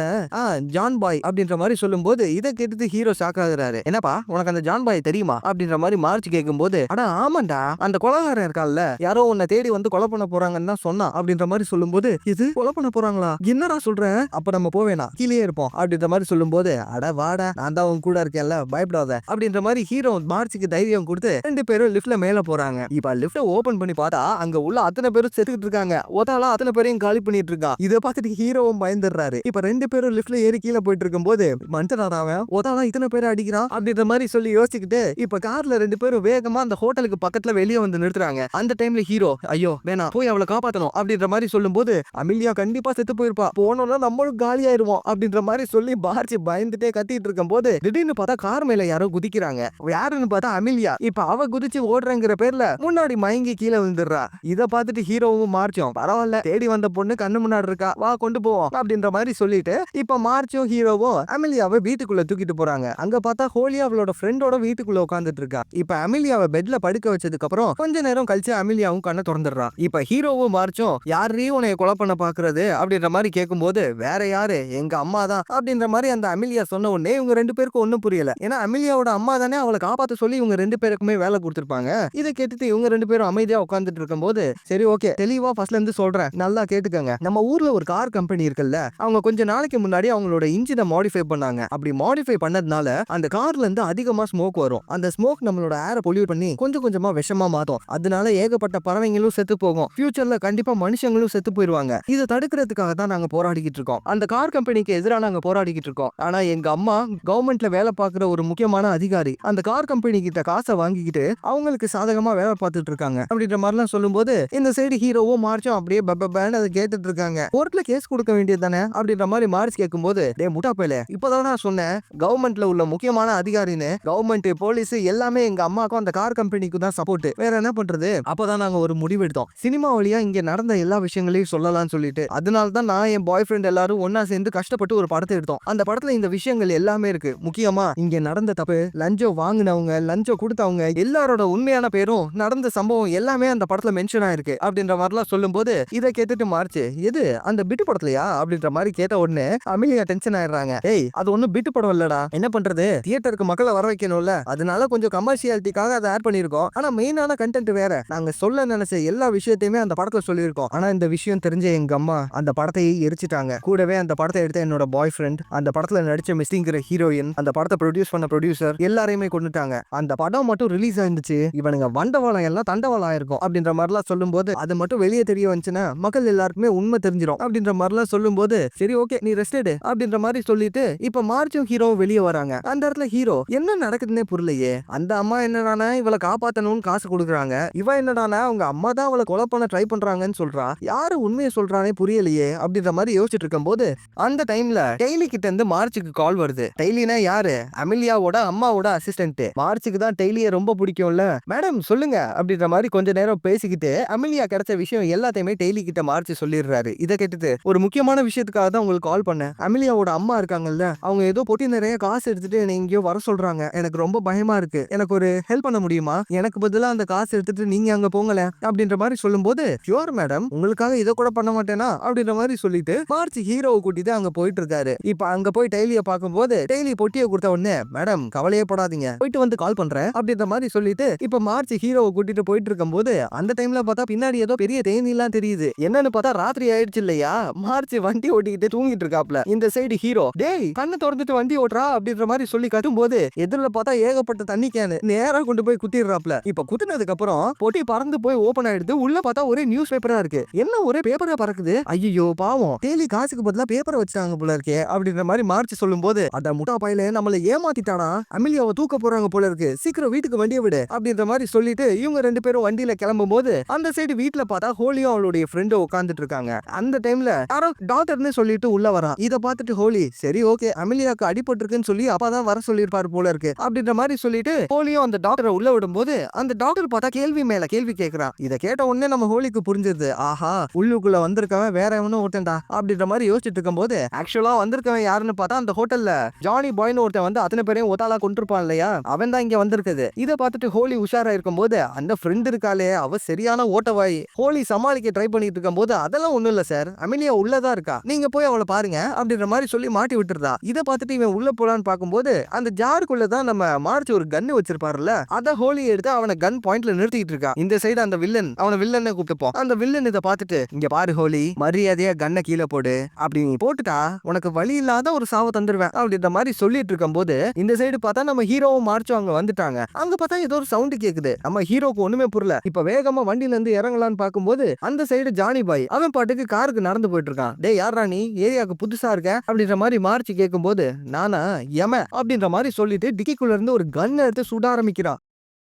ஜான் பாய் அப்படின்ற மாதிரி சொல்லும்போது இதை கேட்டு ஹீரோ ஷாக் ஆகுறாரு. என்னப்பா உனக்கு அந்த ஜான் பாய் தெரியுமா அப்படின்ற மாதிரி மார்ச் கேட்கும்போது அடா ஆமாண்டா அந்த கொலைகாரன் இருக்கான்ல யாரோ உன்னை தேடி வந்து கொலை பண்ண போறாங்கன்னு தான் சொன்னா அப்படின்ற மாதிரி சொல்லும்போது இது கொலை பண்ண போறாங்களா என்னடா சொல்ற அப்ப நம்ம போவேனா கீழே இருப்போம் அப்படின்ற மாதிரி சொல்லும்போது அட வாடா நான் தான் உன் கூட இருக்கேன்ல பயப்படாத அப்படின்ற மாதிரி ஹீரோ மார்ச்சுக்கு தைரியம் கொடுத்து ரெண்டு பேரும் லிஃப்ட்ல மேல போறாங்க. இப்ப லிஃப்ட ஓபன் பண்ணி பார்த்தா அங்க உள்ள அத்தனை பேரும் செத்துக்கிட்டு இருக்காங்க. ஒத்தாலா அத்தனை பேரையும் காலி பண்ணிட்டு இருக்கான். இதை பார்த்துட்டு ஹீரோவும் பயந்துடுறாரு. இப்ப ரெண்டு பேரும் லிஃப்ட்ல ஏறி கீழே போயிட்டு இருக்கும்போது மனுஷனாராவன் ஒத்தாலா இத்தனை பேரை அடிக்கிறான் அப்படின்ற மாதிரி சொல்லி யோசிச்சுக்கிட்டு இப்ப கார்ல ரெண்டு பேரும் வேகமா அந்த ஹோட்டலுக்கு பக்கத்துல வெளியே வந்து நிறுத்துறாங்க. அந்த டைம்ல ஹீரோ ஐயோ வேணாம் போய் அவளை காப்பாத்தணும் அப்படின்ற மாதிரி சொல்லும் போது அமிலியா கண்டிப்பா செத்து போயிருப்பா போனோம்னா நம்மளும் காலி ஆயிருவோம் அப்படின்ற மாதிரி சொல்லி பார்ச்சு பயந்துட்டே கத்திட்டு இருக்கும் போது திடீர்னு பார்த்தா கார் மேல யாரோ குதிக்கிறாங்க. யாருன்னு பார்த்தா அமிலியா. இப்ப அவ குதிச்சு ஓடுறங்கிற பேர்ல முன்னாடி மயங்கி கீழே விழுந்துடுறா. இத பார்த்துட்டு ஹீரோவும் மார்ச்சும் பரவாயில்ல தேடி வந்த பொண்ணு கண்ணு முன்னாடி இருக்கா வா கொண்டு போவோம் அப்படின்ற மாதிரி சொல்லிட்டு இப்ப மார்ச்சும் ஹீரோவும் அமிலியாவை வீட்டுக்குள்ள தூக்கிட்டு போறாங்க. அங்க பார்த்தா ஹோலி அவளோட ஃப்ரெண்டோட வீட்டுக்குள்ள உட்காந்துட்டு இருக்கா. இப்ப அமிலியாவை பெட்ல படுக்க வச்சதுக்கு அப்புறம் கொஞ்ச நேரம் கழிச்சு அமிலியாவும் கண்ணை திறந்துடுறா. இப்ப ஹீரோவும் மார்ச்சும் யாரையும் உன்னை கொலை பண்ண பாக்குறது அப்படின்ற மாதிரி கேட்கும்போது வேற யாரு எங்க அம்மா தான் அப்படின்ற மாதிரி அந்த அமிலியா சொன்ன உடனே இவங்க ரெண்டு பேருக்கும் ஒன்னும் புரியல. ஏன்னா அமிலியாவோட அம்மா தானே அவளை காப்பாத்த சொல்லி இவங்க ரெண்டு பேருக்குமே வேலை கொடுத்திருப்பாங்க. இதை கேட்டுட்டு இவங்க ரெண்டு பேரும் அமைதியா உட்காந்துட்டு இருக்கும் போது சரி ஓகே தெளிவா ஃபர்ஸ்ட்ல இருந்து சொல்றேன் நல்லா கேட்டுக்கங்க. நம்ம ஊர்ல ஒரு கார் கம்பெனி இருக்குல்ல அவங்க கொஞ்ச நாளைக்கு முன்னாடி அவங்களோட இன்ஜினை மாடிஃபை பண்ணாங்க. அப்படி மாடிஃபை பண்ணதுனால அந்த கார்ல இருந்து அதிகமா ஸ்மோக் வரும். அந்த ஸ்மோக் நம்மளோட ஏரை பொல்யூட் பண்ணி கொஞ்சம் கொஞ்சமா விஷமா மாத்தும். அதனால ஏகப்பட்ட பறவைங்களும் செத்து போகும். ஃபியூச்சர்ல கண்டிப்பா மனுஷங்களும் செத்து போயிருவாங்க. இதை தடுக்கிறதுக்காக தான் நாங்க போராடிக்கிட்டு இருக்கோம். அந்த கார் கம்பெனிக்கு எதிராக நாங்க போராடிக்கிட்டு இருக்கோம். ஆனா எங்க அம்மா கவர்மெண்ட்ல வேலை பார்க்குற ஒரு முக்கியமான அதிகாரி. அந்த கார் கம்பெனி கிட்ட காசை வாங்கிக்கிட்டு அவங்களுக்கு சாதகமா வேலை பார்த்துட்டு இருக்காங்க அப்படின்ற மாதிரிலாம் சொல்லும்போது இந்த சைடு ஹீரோவும் மார்ச்சும் அப்படியே பப்பன்னு அதை கேட்டுட்டு இருக்காங்க. கோர்ட்ல கேஸ் கொடுக்க வேண்டியது தானே அப்படின்ற மாதிரி மார்ச் கேட்கும்போது டே முட்டா பேல இப்பதான் நான் சொன்னேன் கவர்மெண்ட்ல உள்ள முக்கியமான அதிகாரின்னு கவர்மெண்ட் போலீஸ் எல்லாமே எங்க அம்மாக்கும் அந்த கார் கம்பெனிக்கு தான் சப்போர்ட் வேற என்ன பண்றது. அப்பதான் நாங்க ஒரு முடிவு எடுத்தோம் சினிமா வழியா இங்க நடந்த எல்லா விஷயங்களையும் சொல்லலாம்னு சொல்லிட்டு. அதனால தான் நான் என் பாய் ஃப்ரெண்ட் எல்லாரும் ஒன்னா சேர்ந்து கஷ்டப்பட்டு ஒரு படத்தை எடுத்தோம். அந்த படத்துல இந்த விஷயங்கள் எல்லாமே இருக்கு. முக்கியமா இங்க நடந்த தப்பு லஞ்சம் வாங்கினவங்க லஞ்சம் கொடுத்தவங்க எல்லாரோட உண்மையான பேரும் நடந்த சம்பவம் எல்லாமே அந்த படத்துல மென்ஷன் ஆயிருக்கு அப்படின்ற மாதிரிலாம் சொல்லும் போது இதை கேட்டுட்டு மார்ச்சு எது அந்த பிட்டு படத்துலயா அப்படின்ற மாதிரி கேட்ட உடனே அமிலியா டென்ஷன் ஆயிடுறாங்க. ஏய் அது ஒன்னும் பிட்டு படம் இல்லடா என்ன பண்றது தியேட்டருக்கு மக்களை வர வைக்கணும்ல அதனால கொஞ்சம் கமர்ஷியாலிட்டிக்காக அதை ஆட் பண்ணிருக்கோம். ஆனா மெயினான கண்டென்ட் வேற. நாங்க சொல்ல நினைச்ச எல்லா விஷயத்தையுமே அந்த படத்துல சொல்லியிருக்கோம். ஆனா இந்த விஷயம் தெரிஞ்ச எங்க அம்மா அந்த படத்தையே எரிச்சிட்டாங்க. கூடவே அந்த படத்தை எடுத்த என்னோட பாய் ஃப்ரெண்ட் அந்த படத்துல நடிச்ச மிஸ்ஸிங்கிற ஹீரோயின் அந்த படத்தை ப்ரொடியூஸ் பண்ண ப்ரொடியூசர் எல்லாரையுமே கொண்டுட்டாங்க. அந்த படம் மட்டும் ரிலீஸ் ஆயிருந்துச்சு இவனுங்க வண்டவாளம் எல்லாம் தண்டவாளம் ஆயிருக்கும் அப்படின்ற மாதிரிலாம் சொல்லும் போது அது மட்டும் வெளியே தெரிய வந்துச்சுன்னா மக்கள் எல்லாருக்குமே உண்மை தெரிஞ்சிடும் அப்படின்ற மாதிரிலாம் சொல்லும் போது சரி ஓகே நீ ரெஸ்ட் எடு அப்படின்ற மாதிரி சொல்லிட்டு இப்ப மார்ச்சும் ஹீரோவும் வெளியே வராங்க. அந்த இடத்துல ஹீரோ என்ன நடக்குதுன்னே புரியலையே. அந்த அம்மா என்னடானா இவளை காப்பாத்தணும்னு காசு கொடுக்குறாங்க. இவ என்னடானா அவங்க அம்மா தான் அவளை கொலை பண்ண ட்ரை பண்றாங்கன்னு சொல்றா. யாரு உண்மையை சொல்றானே புரியலையே அப்படின்ற மாதிரி யோசிச்சுட்டு இருக்கும் போது அந்த டைம்ல டெய்லி கிட்ட இருந்து மார்ச்சுக்கு கால் வருது. டெய்லினா யாரு அமிலியாவோட அம்மாவோட அசிஸ்டன்ட். மார்ச்சுக்கு தான் டெய்லியை ரொம்ப பிடிக்கும்ல. மேடம் சொல்லுங்க அப்படின்ற மாதிரி கொஞ்ச நேரம் பேசிக்கிட்டு அமிலியா கிடைச்ச விஷயம் எல்லாத்தையுமே டெய்லி கிட்ட மார்ச் சொல்லிடுறாரு. இதை கேட்டுட்டு ஒரு முக்கியமான விஷயத்துக்காக தான் உங்களுக்கு கால் பண்ணேன். அமிலியாவோட அம்மா இருக்காங்கல்ல அவங்க ஏதோ பொட்டி நிறைய காசு எடுத்துட்டு என்னை எங்கேயோ வர சொல்றாங்க. எனக்கு ரொம்ப பயமா இருக்கு. எனக்கு ஒரு ஹெல்ப் பண்ண முடியுமா? எனக்கு பதிலா அந்த காசு எடுத்துட்டு நீங்க அங்க போங்கல அப்படின்ற மாதிரி சொல்லும் போது ஷுவர் மேடம் உங்களுக்காக இதை கூட பண்ண மாட்டேனா அப்படின்ற மாதிரி சொல்லிட்டு மார்ச் ஹீரோவை கூட்டிட்டு அங்க போயிட்டு இருக்காரு. இப்ப அங்க போய் டெய்லியை பார்க்கும்போது டெய்லி பொட்டியை கொடுத்த உடனே மேடம் கவலையே படாதீங்க போயிட்டு வந்து கால் பண்றேன் அப்படின்ற மாதிரி சொல்லிட்டு இப்ப மார்ச் ஹீரோவை கூட்டிட்டு போயிட்டு இருக்கும் போது அந்த டைம்ல பார்த்தா பின்னாடி ஏதோ பெரிய தேனி எல்லாம் தெரியுது. என்னன்னு பார்த்தா ராத்திரி ஆயிடுச்சு இல்லையா. மார்ச் வண்டி ஓட்டிக்கிட்டு தூங்கிட்டு இருக்காப்ல. இந்த சைடு ஹீரோ டேய் கண்ணை திறந்துட்டு வண்டி ஓட்டுறா அப்படின்ற மாதிரி சொல்லி கட்டும் போது எதிரில பார்த்தா ஏகப்பட்ட தண்ணி கேனு நேரா கொண்டு போய் குத்திடுறாப்ல. இப்ப குத்துனதுக்கு அப்புறம் பொட்டி பறந்து போய் ஓபன் ஆயிடுது. உள்ள பார்த்தா ஒரே நியூஸ் பேப்பரா இருக்கு. என்ன ஒரே பேப்பரா பறக்குது. ஐயோ பாவம் டெய்லி காசுக்கு பதிலா பேப்பரை வச்சுட்டாங்க போல இருக்கே அப்படின்ற மாதிரி மார்ச் சொல்லும் போது அந்த முட்டா பையில நம்மள ஏமாத்திட்டானா அமிலியாவை தூக்க போறாங்க போல இருக்கு சீக்கிரம் வீட்டுக்கு வண்டியை விடு அப்படின்ற மாதிரி சொல்லிட்டு இவங்க ரெண்டு பேரும் வண்டியில கிளம்பும் போது அந்த சைடு வீட்டுல பார்த்தா ஹோலியும் அவளுடைய ஃப்ரெண்டும் உட்காந்துட்டு இருக்காங்க. அந்த டைம்ல யாரோ டாக்டர்னு சொல்லிட்டு உள்ள வரா. இதை பார்த்துட்டு ஹோலி சரி ஓகே அமிலியாக்கு அடிபட்டு இருக்குன்னு சொல்லி அப்பாதான் வர சொல்லிருப்பாரு போல இருக்கு அப்படின்ற மாதிரி சொல்லிட்டு ஹோலியும் அந்த டாக்டரை உள்ள விடும் போது அந்த டாக்டர் பார்த்தா கேள்வி மேல கேள்வி கேட்கிறான். இதை கேட்ட உடனே நம்ம ஹோலிக்கு புரிஞ்சது ஆஹா உள்ளுக்குள்ள வந்திருக்கவன் வேற எவனும் ஒருத்தன்டா அப்படின்ற மாதிரி யோசிச்சுட்டு இருக்கும் போது ஆக்சுவலா வந்திருக்கவன் யாருன்னு பார்த்தா அந்த ஹோட்டல்ல ஜானி பாய்னு ஒருத்தன் வந்து அத்தனை பேரையும் ஒத்தாலா கொண்டிருப்பான் இல்லையா அவன் தான் இங்க வந்திருக்குது. இதை பார்த்துட்டு ஹோலி உஷாரா இருக்கும் போது அந்த ஃப்ரெண்ட் இருக்காளே அவ சரியான ஓட்டவாய். ஹோலி சமாளிக்க ட்ரை பண்ணிட்டு இருக்கும் போது அதெல்லாம் ஒண்ணும் இல்ல சார் அமிலியா உள்ளதா இருக்கா நீங்க போய் அவளை பாருங்க அப்படின்ற மாதிரி சொல்லி மாட்டி விட்டுறதா. இதை பார்த்துட்டு இவன் உள்ள போலான்னு பார்க்கும்போது அந்த ஜாருக்குள்ளதான் நம்ம மார்ச் ஒரு கன்னு வச்சிருப்பாருல்ல அத ஹோலி எடுத்து அவனை கன் பாயிண்ட்ல நிறுத்திட்டு இருக்கா. இந்த சைடு அந்த வில்லன் அவனை வில்லன்னு கூப்பிட்டுப்போம். அந்த வில்லன் இதை பார்த்துட்டு இங்க பாரு ஹோலி மரியாதையா கன்னை கீழே போடு அப்படி நீ போட்டுட்டா உனக்கு வழி இல்லாத ஒரு சாவை தந்துருவேன் அப்படின்ற மாதிரி சொல்லிட்டு இருக்கும்போது இந்த சைடு பார்த்தா நம்ம ஹீரோவும் மார்ச்சும் அங்க வந்துட்டாங்க. அங்க பார்த்தா ஏதோ ஒரு சவுண்ட் கேக்குது. நம்ம ஹீரோக்கு ஒண்ணுமே புரியல. இப்ப வேகமா வண்டியில இருந்து இறங்கலான்னு பாக்கும்போது அந்த சைடு ஜானி பாய் அவன் பாட்டுக்கு காருக்கு நடந்து போயிட்டு இருக்கான். டேய் யாரா நீ, ஏரியாவுக்கு புதுசா இருக்க அப்படின்ற மாதிரி மார்ச் கேட்கும்போது நானா யம அப்படின்ற மாதிரி சொல்லிட்டு டிக்கிக்குள்ள இருந்து ஒரு கன் எடுத்து சுட ஆரம்பிக்கிறான்.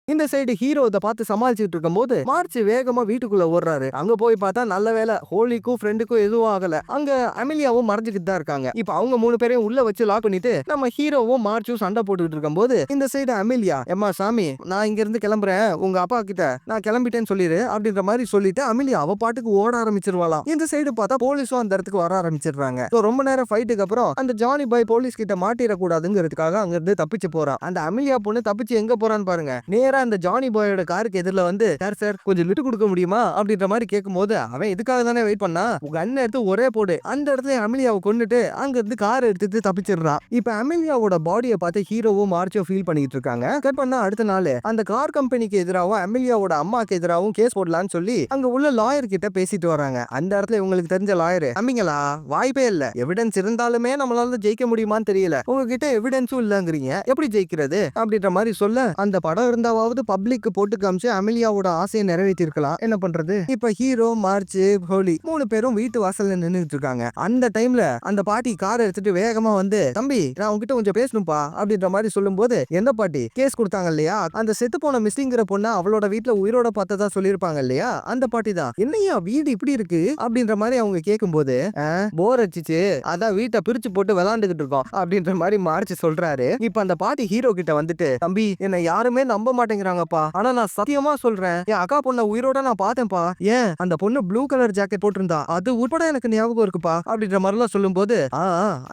இந்த சைடு ஹீரோ இதை பார்த்து சமாளிச்சுட்டு இருக்கும்போது மார்ச் வேகமா வீட்டுக்குள்ள ஓடுறாரு. அங்க போய் பார்த்தா நல்ல வேலை ஹோலிக்கும் ஃப்ரெண்டுக்கும் எதுவும் ஆகல. அங்க அமெலியாவும் மறைஞ்சுக்கிட்டு தான் இருக்காங்க. இப்ப அவங்க 3 பேரையும் உள்ள வச்சு லாக் பண்ணிட்டு நம்ம ஹீரோவும் மார்ச்சும் சண்டை போட்டுக்கிட்டு இருக்கும்போது இந்த சைடு அமெலியா எம்மா சாமி நான் இங்க இருந்து கிளம்புறேன், உங்க அப்பா கிட்ட நான் கிளம்பிட்டேன்னு சொல்லிடு அப்படின்ற மாதிரி சொல்லிட்டு அமெலியா அவ பாட்டுக்கு ஓட ஆரம்பிச்சிருவாளாம். இந்த சைடு பார்த்தா போலீஸும் அந்த இடத்துக்கு வர ஆரம்பிச்சிடுறாங்க. ரொம்ப நேரம் ஃபைட்டுக்கு அப்புறம் அந்த ஜானி பாய் போலீஸ் கிட்ட மாட்டிடக்கூடாதுங்கிறதுக்காக அங்க இருந்து தப்பிச்சு போறான். அந்த அமெலியா பொண்ணு தப்பிச்சு எங்க போறான்னு பாருங்க. அந்த ஜானி பாயோட காருக்கு எதிரில வந்து சார் கொஞ்சம் விட்டு கொடுக்க முடியுமா அப்படின்ற மாதிரி கேட்கும்போது அவன் இதுக்காக தானே வெயிட் பண்ணா, உங்க அண்ணன் எடுத்து ஒரே போடு. அந்த இடத்துல அமெலியாவை கொண்டுட்டு அங்க இருந்து கார் எடுத்துட்டு தப்பிச்சிடுறான். இப்ப அமெலியாவோட பாடியை பார்த்து ஹீரோவும் மார்ச்சும் ஃபீல் பண்ணிட்டு இருக்காங்க. கட் பண்ணா அடுத்த நாள் அந்த கார் கம்பெனிக்கு எதிராகவும் அமெலியாவோட அம்மாக்கு எதிராகவும் கேஸ் போடலான்னு சொல்லி அங்க உள்ள லாயர் கிட்ட பேசிட்டு வராங்க. அந்த இடத்துல இவங்களுக்கு தெரிஞ்ச லாயர் அம்மிங்களா வாய்ப்பே இல்ல, எவிடன்ஸ் இருந்தாலுமே நம்மளால ஜெயிக்க முடியுமான்னு தெரியல, உங்ககிட்ட எவிடன்ஸும் இல்லங்கிறீங்க, எப்படி ஜெயிக்கிறது அப்படின்ற மாதிரி சொல்ல அந்த படம் இருந்தாவது பப்ளிக் போட்டு காமிச்சு அமெலியாவோட ஆசையை நிறைவேற்றி இருக்கலாம். என்ன பண்றது? இப்ப ஹீரோ மார்ச் ஹோலி 3 பேரும் வீட்டு வாசல்ல நின்னுட்டு இருக்காங்க. அந்த டைம்ல அந்த பாட்டி கார் எடுத்துட்டு வேகமா வந்து தம்பி நான் உங்ககிட்ட கொஞ்சம் பேசணும்பா அப்படின்ற மாதிரி சொல்லும்போது எந்த பாட்டி கேஸ் கொடுத்தாங்க இல்லையா, அந்த செத்து போன மிஸ்ஸிங்கிற பொண்ணு அவளோட வீட்டுல உயிரோட பார்த்ததா சொல்லியிருப்பாங்க இல்லையா, அந்த பாட்டி தான். என்னையா வீடு இப்படி இருக்கு அப்படின்ற மாதிரி அவங்க கேட்கும்போது போர் அடிச்சிச்சு அதான் வீட்டை பிரிச்சு போட்டு விளாண்டுகிட்டு இருக்கோம் அப்படின்ற மாதிரி மார்ச் சொல்றாரு. இப்ப அந்த பாட்டி ஹீரோ கிட்ட வந்துட்டு தம்பி என்ன யாருமே நம்ப மாட்டேங்கிறாங்க, ஆனா நான் சத்தியமா சொல்றேன் என் அக்கா பொண்ண உயிரோட நான் பார்த்தேன்ப்பா. ஏன் அந்த பொண்ணு ப்ளூ கலர் ஜாக்கெட் போட்டிருந்தா அது உட்பட எனக்கு ஞாபகம் இருக்குப்பா அப்படின்ற மாதிரிலாம் சொல்லும்போது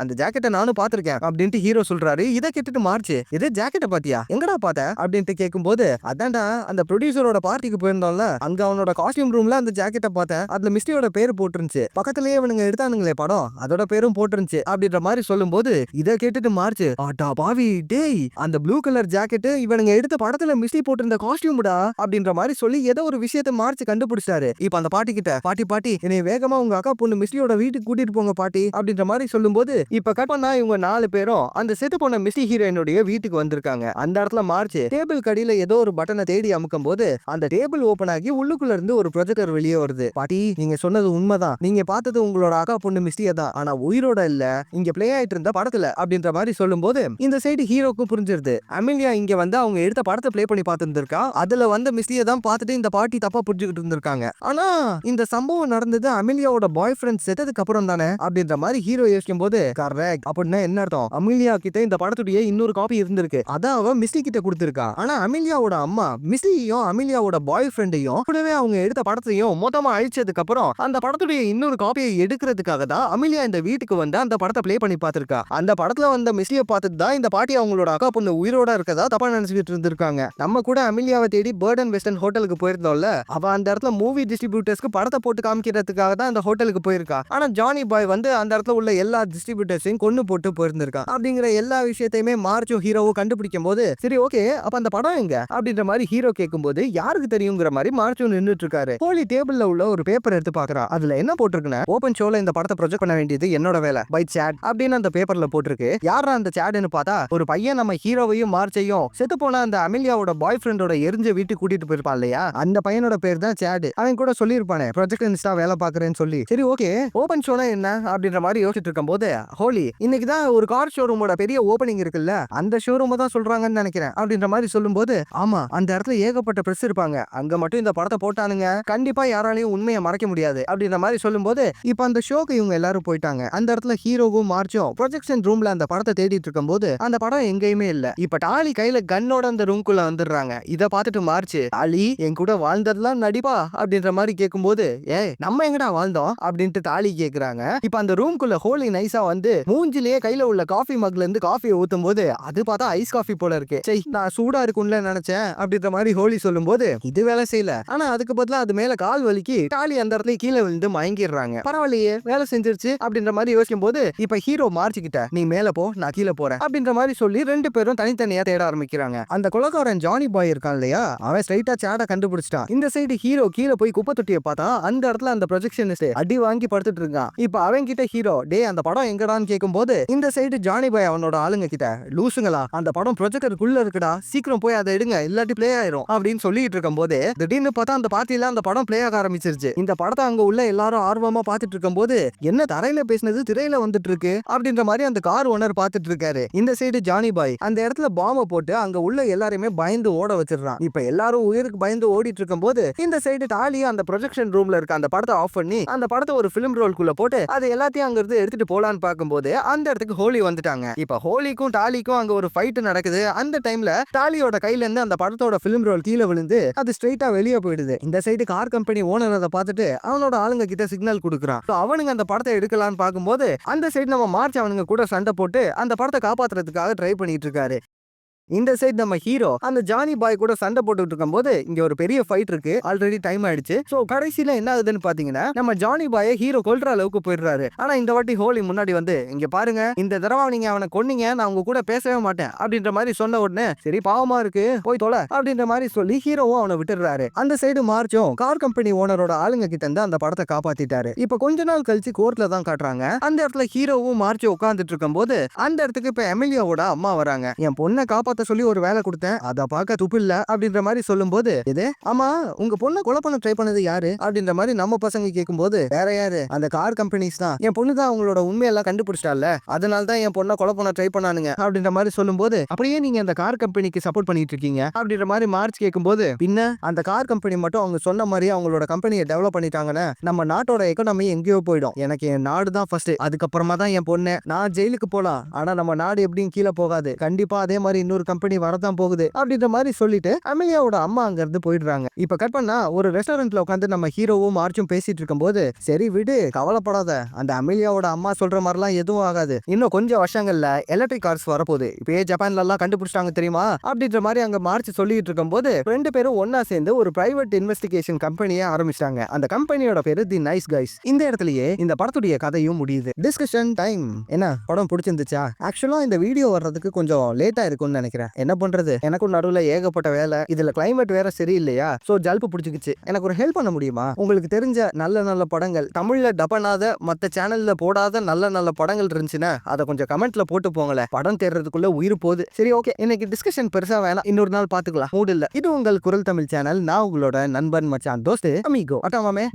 அந்த ஜாக்கெட்டை நானும் பாத்திருக்கேன் அப்படின்ட்டு ஹீரோ சொல்றாரு. இதை கேட்டுட்டு மார்ச் இது ஜாக்கெட்டை பாத்தியா எங்கடா பார்த்த அப்படின்ட்டு கேட்கும்போது அதான்டா அந்த ப்ரொடியூசரோட பார்ட்டிக்கு போயிருந்தோம்ல அங்க அவனோட காஸ்டியூம் ரூம்ல அந்த ஜாக்கெட்டை பார்த்தேன், அதுல மிஸ்டியோட பேரு போட்டுருந்துச்சு, பக்கத்துலயே இவனுங்க எடுத்தானுங்களே படம் அதோட பேரும் போட்டுருந்துச்சு அப்படின்ற மாதிரி சொல்லும்போது இதை கேட்டுட்டு மார்ச் ஆட்டா பாவி டேய் அந்த ப்ளூ கலர் ஜாக்கெட் இவனுங்க எடுத்த படத்துல மிஸ்டி போட்டு இந்த காஸ்டியூம்டா அப்படின்ற மாதிரி சொல்லி ஏதோ ஒரு விஷயத்தை மார்ச் கண்டுபிடிச்சாரு. இப்ப அந்த பாட்டி கிட்ட பாட்டி என்னை வேகமா உங்க அக்கா பொண்ணு மிஸ்டியோட வீட்டுக்கு கூட்டிட்டு போங்க பாட்டி அப்படின்ற மாதிரி சொல்லும்போது இப்ப கட் பண்ணா இவங்க 4 பேரும் அந்த செத்து போன மிஸ்டி ஹீரோயினுடைய வீட்டுக்கு வந்திருக்காங்க. அந்த இடத்துல மார்ச் டேபிள் கடியில ஏதோ ஒரு பட்டனை தேடி அமுக்கும் போது அந்த டேபிள் ஓபன் ஆகி உள்ளுக்குள்ள இருந்து ஒரு ப்ரொஜெக்டர் வெளியே வருது. பாட்டி நீங்க சொன்னது உண்மைதான், நீங்க பார்த்தது உங்களோட அக்கா பொண்ணு மிஸ்டியா தான், ஆனா உயிரோட இல்ல, இங்க பிளே ஆயிட்டு இருந்த படத்துல அப்படின்ற மாதிரி சொல்லும்போது இந்த சைடு ஹீரோக்கும் புரிஞ்சிருது அமெலியா இங்க வந்து அவங்க எடுத்த படத்தை பிளே பண்ணி பார்த்துருக்கா, அதுல வந்த மிஸ்டியை தான் பார்த்துட்டு இந்த பாட்டி தப்பா புரிஞ்சுக்கிட்டு இருந்திருக்காங்க. ஆனா இந்த சம்பவம் நடந்தது அமெலியாவோட பாய் ஃப்ரெண்ட் செத்ததுக்கு அப்புறம் தானே அப்படின்ற மாதிரி ஹீரோ யோசிக்கும் போது கரெக்ட் அப்படின்னா என்ன அர்த்தம், அமெலியா கிட்ட இந்த படத்துடைய இன்னொரு காப்பி இருந்திருக்கு, அதான் அவ மிஸ்டி கிட்ட கொடுத்திருக்கா. ஆனா அமெலியாவோட அம்மா மிஸ்டியையும் அமெலியாவோட பாய் ஃப்ரெண்டையும் கூடவே அவங்க எடுத்த படத்தையும் மொத்தமா அழிச்சதுக்கு அப்புறம் அந்த படத்துடைய இன்னொரு காப்பியை எடுக்கிறதுக்காக தான் அமெலியா இந்த வீட்டுக்கு வந்து அந்த படத்தை பிளே பண்ணி பார்த்திருக்கா. அந்த படத்துல வந்த மிஸ்டியை பார்த்துட்டு தான் இந்த பாட்டி அவங்களோட அக்கா பொண்ணு உயிரோட இருக்கதா தப்பா நினைச்சிட்டு இருந்திருக்காங்க. நம்ம கூட அமெலியாவை தேடி பர்டன் வெஸ்டர்ன் ஹோட்டலுக்கு போயிருந்தோம்ல, அவ அந்த இடத்துல மூவி டிஸ்ட்ரிபியூட்டர்ஸ்க்கு படத்தை போட்டு காமிக்கிறதுக்காக தான் அந்த ஹோட்டலுக்கு போயிருக்கா. ஆனா ஜானி பாய் வந்து அந்த இடத்துல உள்ள எல்லா டிஸ்ட்ரிபியூட்டர்ஸையும் கொண்டு போட்டு போயிருந்திருக்கான். அப்படிங்கிற எல்லா விஷயத்தையுமே மார்ச்சும் ஹீரோவும் கண்டுபிடிக்கும் போது சரி ஓகே அப்ப அந்த படம் எங்க அப்படின்ற மாதிரி ஹீரோ கேட்கும்போது யாருக்கு தெரியுங்கிற மாதிரி மார்ச்சும் நின்றுட்டு இருக்காரு. ஹோலி டேபிள்ல உள்ள ஒரு பேப்பர் எடுத்து பாக்குறா. அதுல என்ன போட்டிருக்குன்னா ஓபன் ஷோல இந்த படத்தை ப்ரொஜெக்ட் பண்ண வேண்டியது என்னோட வேலை பை சாட் அப்படின்னு அந்த பேப்பர்ல போட்டிருக்கு. யாரா அந்த சாட்னு பார்த்தா ஒரு பையன் நம்ம ஹீரோவையும் மார்ச்சையும் செத்து போன அந்த அமெலியாவோட பாய் ஃப்ரெண்டோட எரிஞ்ச வீட்டுக்கு கூட்டிட்டு போயிருப்பான் இல்லையா, அந்த பையனோட பேர் தான் சாட். அவன் கூட சொல்லியிருப்பானே ப்ரொஜெக்ட் இன்ஸ்டா வேலை பாக்குறேன்னு சொல்லி. சரி ஓகே ஓபன் ஷோனா என்ன அப்படின்ற மாதிரி யோசிச்சுட்டு இருக்கும் போது ஹோலி இன்னைக்கு தான் ஒரு கார் ஷோரூமோட பெரிய ஓபனிங் இருக்குல்ல, அந்த ஷோரூம் தான் சொல்றாங்கன்னு நினைக்கிறேன் அப்படின்ற மாதிரி சொல்லும்போது ஆமா அந்த இடத்துல ஏகப்பட்ட பிரஸ் இருப்பாங்க, அங்க மட்டும் இந்த படத்தை போட்டானுங்க கண்டிப்பா யாராலையும் உண்மையை மறைக்க முடியாது அப்படின்ற மாதிரி சொல்லும்போது இப்ப அந்த ஷோக்கு இவங்க எல்லாரும் போயிட்டாங்க. அந்த இடத்துல ஹீரோவும் மார்ச்சும் ப்ரொஜெக்ஷன் ரூம்ல அந்த படத்தை தேடிட்டு இருக்கும் போது அந்த படம் எங்கேயுமே இல்ல. இப்ப டாலி கையில கன்னோட அந்த ரூம்குள்ள வந்துடுறாங்க. இத பார்த்துட்டு மார்ச் டாலி என் கூட வாழ்ந்ததெல்லாம் நடிப்பா அப்படின்ற மாதிரி கேட்கும்போது நம்ம எங்கடா வாழ்ந்தோம் அப்படின்ட்டு டாலி கேக்குறாங்க. இப்ப அந்த ரூம்குள்ள ஹோலி நைஸா வந்து மூஞ்சிலேயே கையில உள்ள காஃபி மக்ல இருந்து காஃபியை ஊத்தும் போது அது பார்த்தா ஐஸ் காஃபி போல இருக்கு. சரி நான் சூடா இருக்கும்ல நினைச்சேன் அப்படின்ற மாதிரி ஹோலி சொல்லும் போது இது வேலை செய்யல, ஆனா அதுக்கு பதிலா அது மேல கால் வலிக்கு டாலி அந்த இடத்துல கீழே விழுந்து மயங்கிடுறாங்க. பரவாயில்லையே வேலை செஞ்சிருச்சு அப்படின்ற மாதிரி யோசிக்கும் போது இப்ப ஹீரோ மார்ச் கிட்ட நீ மேல போ நான் கீழே போறேன் அப்படின்ற மாதிரி சொல்லி 2 பேரும் தனித்தனியா தேட ஆரம்பிக்கிறாங்க. அந்த கொலகாரன் ஜானி பாய் இருக்கான் இல்லையா, அவன் ஸ்ட்ரைட்டா சேட கண்டுபிடிச்சிட்டான். இந்த சைடு ஹீரோ கீழே போய் குப்பை தொட்டியை பார்த்தா அந்த இடத்துல அந்த ப்ரொஜெக்ஷனிஸ்ட் அடி வாங்கி படுத்துட்டு இருக்கான். இப்ப அவன் கிட்ட ஹீரோ டே அந்த படம் எங்கடான்னு கேட்கும் போது இந்த சைடு ஜானி பாய் அவனோட ஆளுங்க கிட்ட லூசுங்களா அந்த படம் ப்ரொஜெக்டருக்குள்ள இருக்குடா, சீக்கிரம் போய் அதை எடுங்க இல்லாட்டி பிளே ஆயிரும் அப்படின்னு சொல்லிட்டு இருக்கும் போது திடீர்னு பார்த்தா அந்த பார்ட்டியில அந்த படம் பிளே ஆக ஆரம்பிச்சிருச்சு. இந்த படத்தை அங்க உள்ள எல்லாரும் ஆர்வமா பார்த்துட்டு இருக்கும் போது என்ன தரையில பேசினது திரையில வந்துட்டு இருக்கு அப்படின்ற மாதிரி அந்த கார் ஓனர் பார்த்துட்டு இருக்காரு. இந்த சைடு ஜானி பாய் அந்த இடத்துல பாம்பை போட்டு அங்க உள்ள எல்லாருமே பயந்து ஓட வச்சிடறான். இப்ப எல்லாரும் உயிருக்கு பயந்து ஓடிட்டு இருக்கும் போது இந்த சைடு டாலி அந்த ப்ரொஜெக்ஷன் ரூம்ல இருக்க அந்த படத்தை ஆஃப் பண்ணி அந்த படத்தை ஒரு பிலிம் ரோல்குள்ள போட்டு அது எல்லாத்தையும் அங்க இருந்து எடுத்துட்டு போலான்னு பார்க்கும்போது அந்த இடத்துக்கு ஹோலி வந்துட்டாங்க. இப்ப ஹோலிக்கும் டாலிக்கும் அங்க ஒரு ஃபைட் நடக்குது. அந்த டைம்ல டாலியோட கையில இருந்து அந்த படத்தோட பிலிம் ரோல் கீழே விழுந்து அது ஸ்ட்ரைட்டா வெளியே போயிடுது. இந்த சைடு கார் கம்பெனி ஓனர் அதை பார்த்துட்டு அவனோட ஆளுங்க கிட்ட சிக்னல் கொடுக்குறான். அவனுங்க அந்த படத்தை எடுக்கலான்னு பார்க்கும்போது அந்த சைடு நம்ம மார்ச் அவனுங்க கூட சண்டை போட்டு அந்த படத்தை காப்பாத்துறதுக்காக ட்ரை பண்ணிட்டு இருக்காரு. இந்த சைடு நம்ம ஹீரோ அந்த ஜானி பாய் கூட சண்டை போட்டுட்டு இருக்கும் போது இங்க ஒரு பெரிய ஃபைட் இருக்கு. ஆல்ரெடி டைம் ஆயிடுச்சு. சோ கடைசியில என்ன ஆகுதுன்னு பாத்தீங்கன்னா நம்ம ஜானி பாயை ஹீரோ கொல்ற அளவுக்கு போயிடுறாரு. ஆனா இந்த வாட்டி ஹோலி முன்னாடி வந்து இங்க பாருங்க இந்த தடவை நீங்க அவனை கொன்னீங்க, நான் உங்க கூட பேசவே மாட்டேன் அப்படின்ற மாதிரி சொன்ன உடனே சரி பாவமா இருக்கு போய் தொலை அப்படின்ற மாதிரி சொல்லி ஹீரோவும் அவனை விட்டுறாரு. அந்த சைடு மார்ச்சும் கார் கம்பெனி ஓனரோட ஆளுங்க கிட்ட இருந்து அந்த படத்தை காப்பாத்திட்டாரு. இப்ப கொஞ்ச நாள் கழிச்சு கோர்ட்ல தான் காட்டுறாங்க. அந்த இடத்துல ஹீரோவும் மார்ச்சும் உட்கார்ந்துட்டு இருக்கும் போது அந்த இடத்துக்கு இப்ப எமிலியாவோட அம்மா வராங்க. என் பொண்ணை காப்பாத்த சொல்லி ஒரு வேலை கொடுத்தேன், அதை பார்க்க துப்பு இல்ல அப்படின்ற மாதிரி சொல்லும் போது இது ஆமா உங்க பொண்ணை கொலை பண்ண ட்ரை பண்ணது யாரு அப்படின்ற மாதிரி நம்ம பசங்க கேட்கும் போது வேற யாரு அந்த கார் கம்பெனிஸ் தான், என் பொண்ணு தான் அவங்களோட உண்மையெல்லாம் கண்டுபிடிச்சிட்டால அதனால தான் என் பொண்ணை கொலை பண்ண ட்ரை பண்ணானுங்க அப்படின்ற மாதிரி சொல்லும் போது அப்படியே நீங்க அந்த கார் கம்பெனிக்கு சப்போர்ட் பண்ணிட்டு இருக்கீங்க அப்படின்ற மாதிரி மார்ச் கேட்கும் போது பின்ன அந்த கார் கம்பெனி மட்டும் அவங்க சொன்ன மாதிரி அவங்களோட கம்பெனியை டெவலப் பண்ணிட்டாங்கன்னா நம்ம நாட்டோட எக்கனாமி எங்கேயோ போயிடும். எனக்கு என் நாடு தான் ஃபர்ஸ்ட், அதுக்கப்புறமா தான் என் பொண்ணு. நான் ஜெயிலுக்கு போலாம் ஆனா நம்ம நாடு எப்படியும் கீழே போகாது, கண்டிப்பா அதே மாதிரி இன்னொரு கம்பெனி வரதான் போகுது அப்படின்ற மாதிரி சொல்லிட்டு அமெலியாவோட அம்மா அங்க இருந்து போயிடுறாங்க. இப்ப கட் பண்ணா ஒரு ரெஸ்டாரண்ட்ல உட்காந்து நம்ம ஹீரோவும் மார்ச்சும் பேசிட்டு இருக்கும் போது சரி விடு கவலைப்படாத, அந்த அமெலியாவோட அம்மா சொல்ற மாதிரிலாம் எதுவும் ஆகாது, இன்னும் கொஞ்சம் வருஷங்கள்ல எலக்ட்ரிக் கார்ஸ் வரப்போகுது, இப்பயே ஜப்பான்ல எல்லாம் கண்டுபிடிச்சிட்டாங்க தெரியுமா அப்படின்ற மாதிரி அங்க மார்ச் சொல்லிட்டு இருக்கும் போது ரெண்டு பேரும் ஒன்னா சேர்ந்து ஒரு பிரைவேட் இன்வெஸ்டிகேஷன் கம்பெனியை ஆரம்பிச்சிட்டாங்க. அந்த கம்பெனியோட பேரு தி நைஸ் கைஸ். இந்த இடத்துலயே இந்த படத்துடைய கதையும் முடியுது. Discussion time. என்ன படம் பிடிச்சிருந்துச்சா? ஆக்சுவலா இந்த வீடியோ வர்றதுக்கு கொஞ்சம் லேட்டா இருக்கும்னு நினைக்கிறேன். என்ன பண்றது, எனக்கும் நடுவில் ஏகப்பட்ட வேலை, இதுல கிளைமேட் வேற சரியில்லையா, சோ ஜல்பு பிடிச்சிக்கிச்சு. எனக்கு ஒரு ஹெல்ப் பண்ண முடியுமா? உங்களுக்கு தெரிஞ்ச நல்ல நல்ல படங்கள் தமிழ்ல டபனாத மத்த சேனல்ல போடாத நல்ல நல்ல படங்கள் இருந்துச்சுன்னா அதை கொஞ்சம் கமெண்ட்ல போட்டு போங்களேன். படம் தேடுறதுக்குள்ள உயிர் போகுது. சரி ஓகே, இன்னைக்கு டிஸ்கஷன் பெருசா வேணாம், இன்னொரு நாள் பாத்துக்கலாம், மூடு இல்ல. இது உங்கள் குரல் தமிழ் சேனல். நான் உங்களோட நண்பன் மச்சான் தோஸ்து அமிகோ அட்டாமாமே.